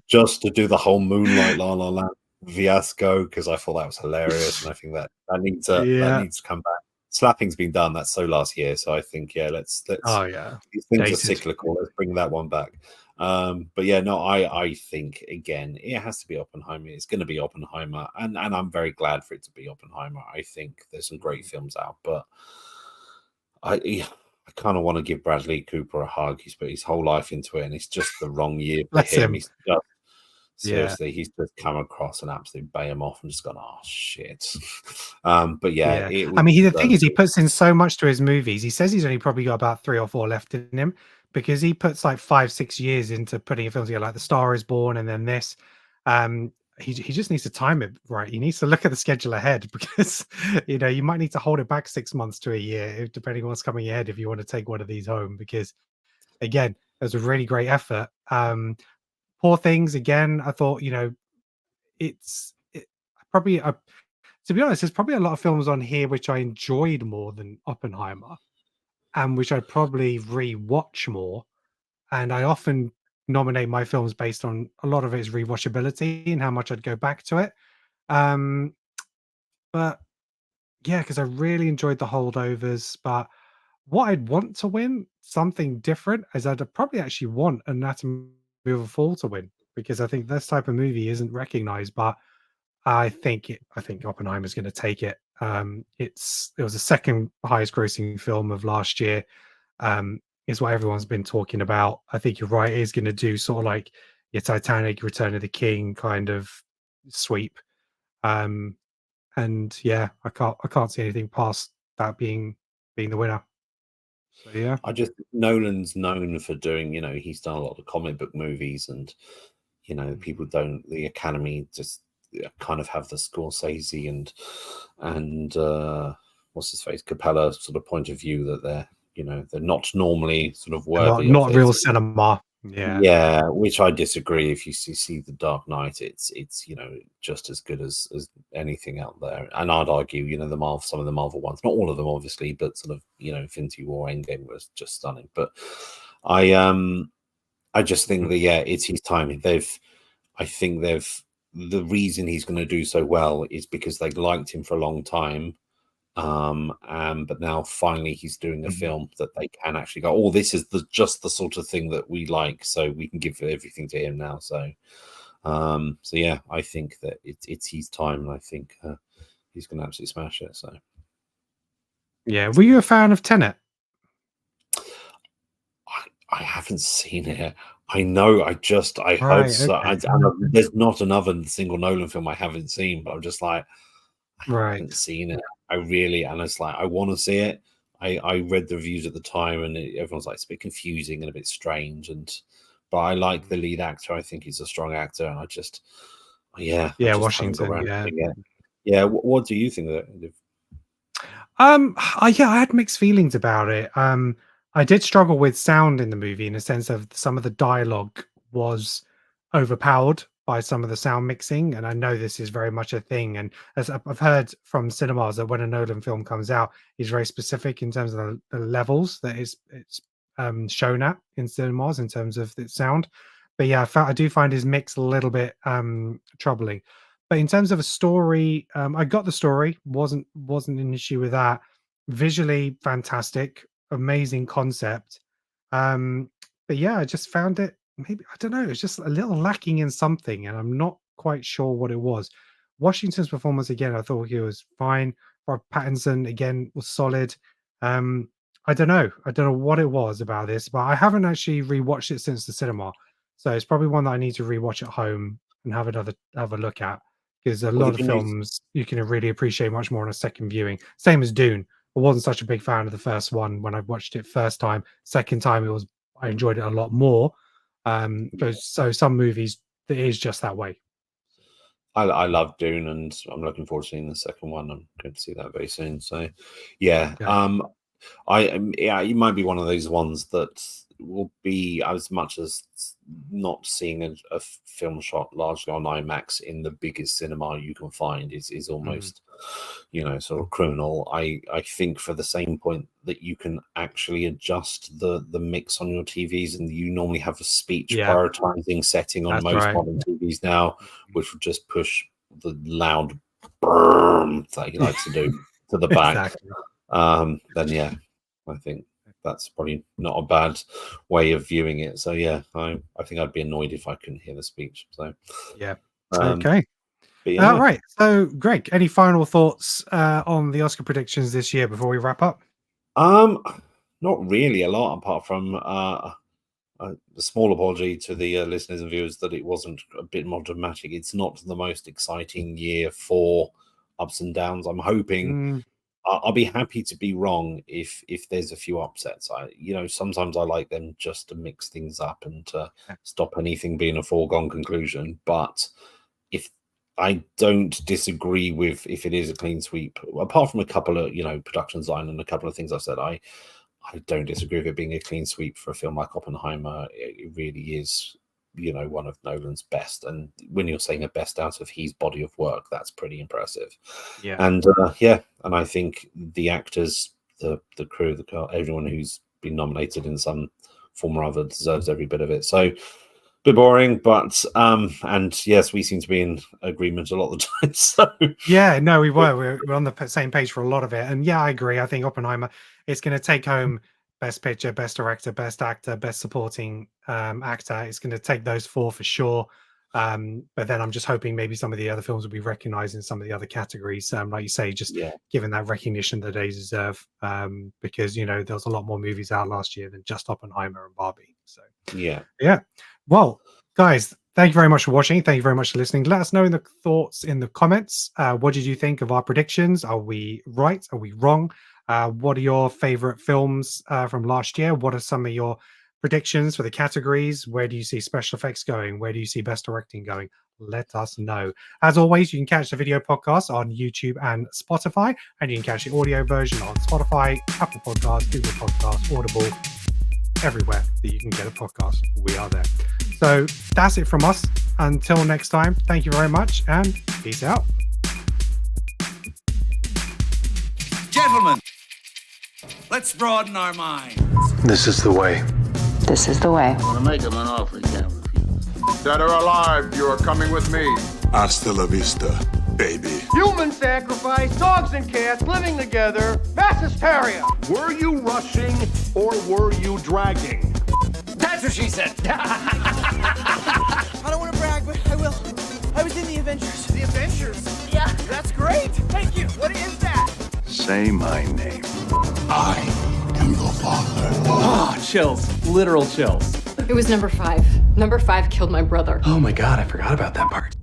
just to do the whole Moonlight La La Land fiasco, because I thought that was hilarious, and I think that needs to come back. Slapping's been done. That's so last year. So I think let's. Oh yeah, These things are cyclical. Let's bring that one back. But yeah, no, I think again it has to be Oppenheimer. It's going to be Oppenheimer, and I'm very glad for it to be Oppenheimer. I think there's some great films out, but I kind of want to give Bradley Cooper a hug. He's put his whole life into it, and it's just the wrong year for Bless him. him. He's just Yeah. seriously, he's just come across and absolutely bay him off and just gone, oh shit. But yeah, Yeah. it I was. mean, the thing is, he puts in so much to his movies. He says he's only probably got about 3 or 4 left in him because he puts like 5, 6 years into putting a film together, like The Star Is Born and then this. He just needs to time it right. He needs to look at the schedule ahead because you might need to hold it back 6 months to a year, depending on what's coming ahead, if you want to take one of these home. Because again, it was a really great effort. Poor Things again. I thought it's probably to be honest, there's probably a lot of films on here which I enjoyed more than Oppenheimer, and which I'd probably re-watch more. And I often nominate my films based on a lot of its rewatchability and how much I'd go back to it. Um, but yeah, because I really enjoyed the holdovers. But what I'd want to win, something different, is I'd probably actually want Anatomy of a Fall to win because I think this type of movie isn't recognized. But I think Oppenheimer's going to take it. It was the second highest grossing film of last year. Is what everyone's been talking about. I think you're right. It is going to do sort of like your Titanic, Return of the King kind of sweep. Um, and yeah, I can't see anything past that being the winner. So yeah, I just Nolan's known for doing, he's done a lot of comic book movies, and people don't. The Academy just kind of have the Scorsese and what's his face Capella sort of point of view that they're not normally sort of worthy of not it. real cinema. Yeah, Yeah, which I disagree. If you see The Dark Knight, it's just as good as anything out there. And I'd argue, some of the Marvel ones, not all of them, obviously, but sort of Infinity War, Endgame was just stunning. But I just think that it's his timing. I think the reason he's going to do so well is because they liked him for a long time. But now finally he's doing a film that they can actually go, oh, this is just the sort of thing that we like, so we can give everything to him now. So yeah, I think that it's his time, and I think he's going to absolutely smash it. So yeah. Were you a fan of Tenet? I haven't seen it. I know. I heard Right. so. Okay. There's not another single Nolan film I haven't seen, but I'm just like, I Right. haven't seen it. And it's like, I want to see it. I read the reviews at the time, and everyone's like, it's a bit confusing and a bit strange. But I like the lead actor. I think he's a strong actor, and I just haven't got Washington. around Yeah. to it yet. Yeah. What do you think of it? I had mixed feelings about it. I did struggle with sound in the movie in a sense of some of the dialogue was overpowered by some of the sound mixing, and I know this is very much a thing. And as I've heard from cinemas that when a Nolan film comes out, he's very specific in terms of the levels that it's shown at in cinemas in terms of its sound. But yeah, I do find his mix a little bit troubling. But in terms of a story, I got the story. wasn't an issue with that. Visually fantastic, amazing concept. Um, but yeah, I just found it maybe I don't know. It's just a little lacking in something, and I'm not quite sure what it was. Washington's performance again, I thought he was fine. Rob Pattinson again was solid. I don't know. I don't know what it was about this, but I haven't actually rewatched it since the cinema. So it's probably one that I need to rewatch at home and have a look at because a Well, lot of films you can really appreciate much more on a second viewing. Same as Dune. I wasn't such a big fan of the first one when I watched it first time. Second time, I enjoyed it a lot more. So some movies it is just that way. I love Dune, and I'm looking forward to seeing the second one. I'm going to see that very soon. So yeah, Okay. it might be one of those ones that will be as much as not seeing a film shot largely on IMAX in the biggest cinema you can find is almost sort of criminal. I think for the same point that you can actually adjust the mix on your TVs, and you normally have a speech Yeah, prioritizing setting on that's most right. modern TVs now, which will just push the loud brrm that he likes to do to the back. Exactly. Then yeah, I think that's probably not a bad way of viewing it. So yeah, I think I'd be annoyed if I couldn't hear the speech. So Yeah. um, Okay. but yeah. Right. So, Greg, any final thoughts on the Oscar predictions this year before we wrap up? Not really a lot, apart from a small apology to the listeners and viewers that it wasn't a bit more dramatic. It's not the most exciting year for ups and downs. I'm hoping I'll be happy to be wrong if there's a few upsets. Sometimes I like them just to mix things up and to stop anything being a foregone conclusion. But if I don't disagree with if it is a clean sweep, apart from a couple of production design and a couple of things I said, I don't disagree with it being a clean sweep for a film like Oppenheimer. It really is, one of Nolan's best. And when you're saying a best out of his body of work, that's pretty impressive. Yeah. And and I think the actors, the crew, the cast, everyone who's been nominated in some form or other deserves every bit of it. So, bit boring, but and yes, we seem to be in agreement a lot of the time. So yeah, no, we're on the same page for a lot of it, and yeah, I agree. I think Oppenheimer is going to take home Best Picture, Best Director, Best Actor, Best Supporting Actor. It's going to take those 4 for sure. But then I'm just hoping maybe some of the other films will be recognized in some of the other categories. Like you say, just given that recognition that they deserve. Because there was a lot more movies out last year than just Oppenheimer and Barbie. So yeah. Well, guys, thank you very much for watching. Thank you very much for listening. Let us know in the thoughts in the comments. What did you think of our predictions? Are we right? Are we wrong? What are your favorite films from last year? What are some of your predictions for the categories? Where do you see special effects going? Where do you see best directing going? Let us know. As always, you can catch the video podcast on YouTube and Spotify, and you can catch the audio version on Spotify, Apple Podcasts, Google Podcasts, Audible, everywhere that you can get a podcast. We are there. So that's it from us. Until next time, thank you very much and peace out. Gentlemen, let's broaden our minds. This is the way. This is the way. I want to make him an offer he can't refuse. Dead or alive, you are coming with me. Hasta la vista, baby. Human sacrifice, dogs and cats living together, mass hysteria. Were you rushing or were you dragging? That's what she said. I don't want to brag, but I will. I was in the Avengers. The Avengers? Yeah. That's great. Thank you. What is that? Say my name. I am your father. Oh, chills. Literal chills. It was number 5. Number 5 killed my brother. Oh my God, I forgot about that part.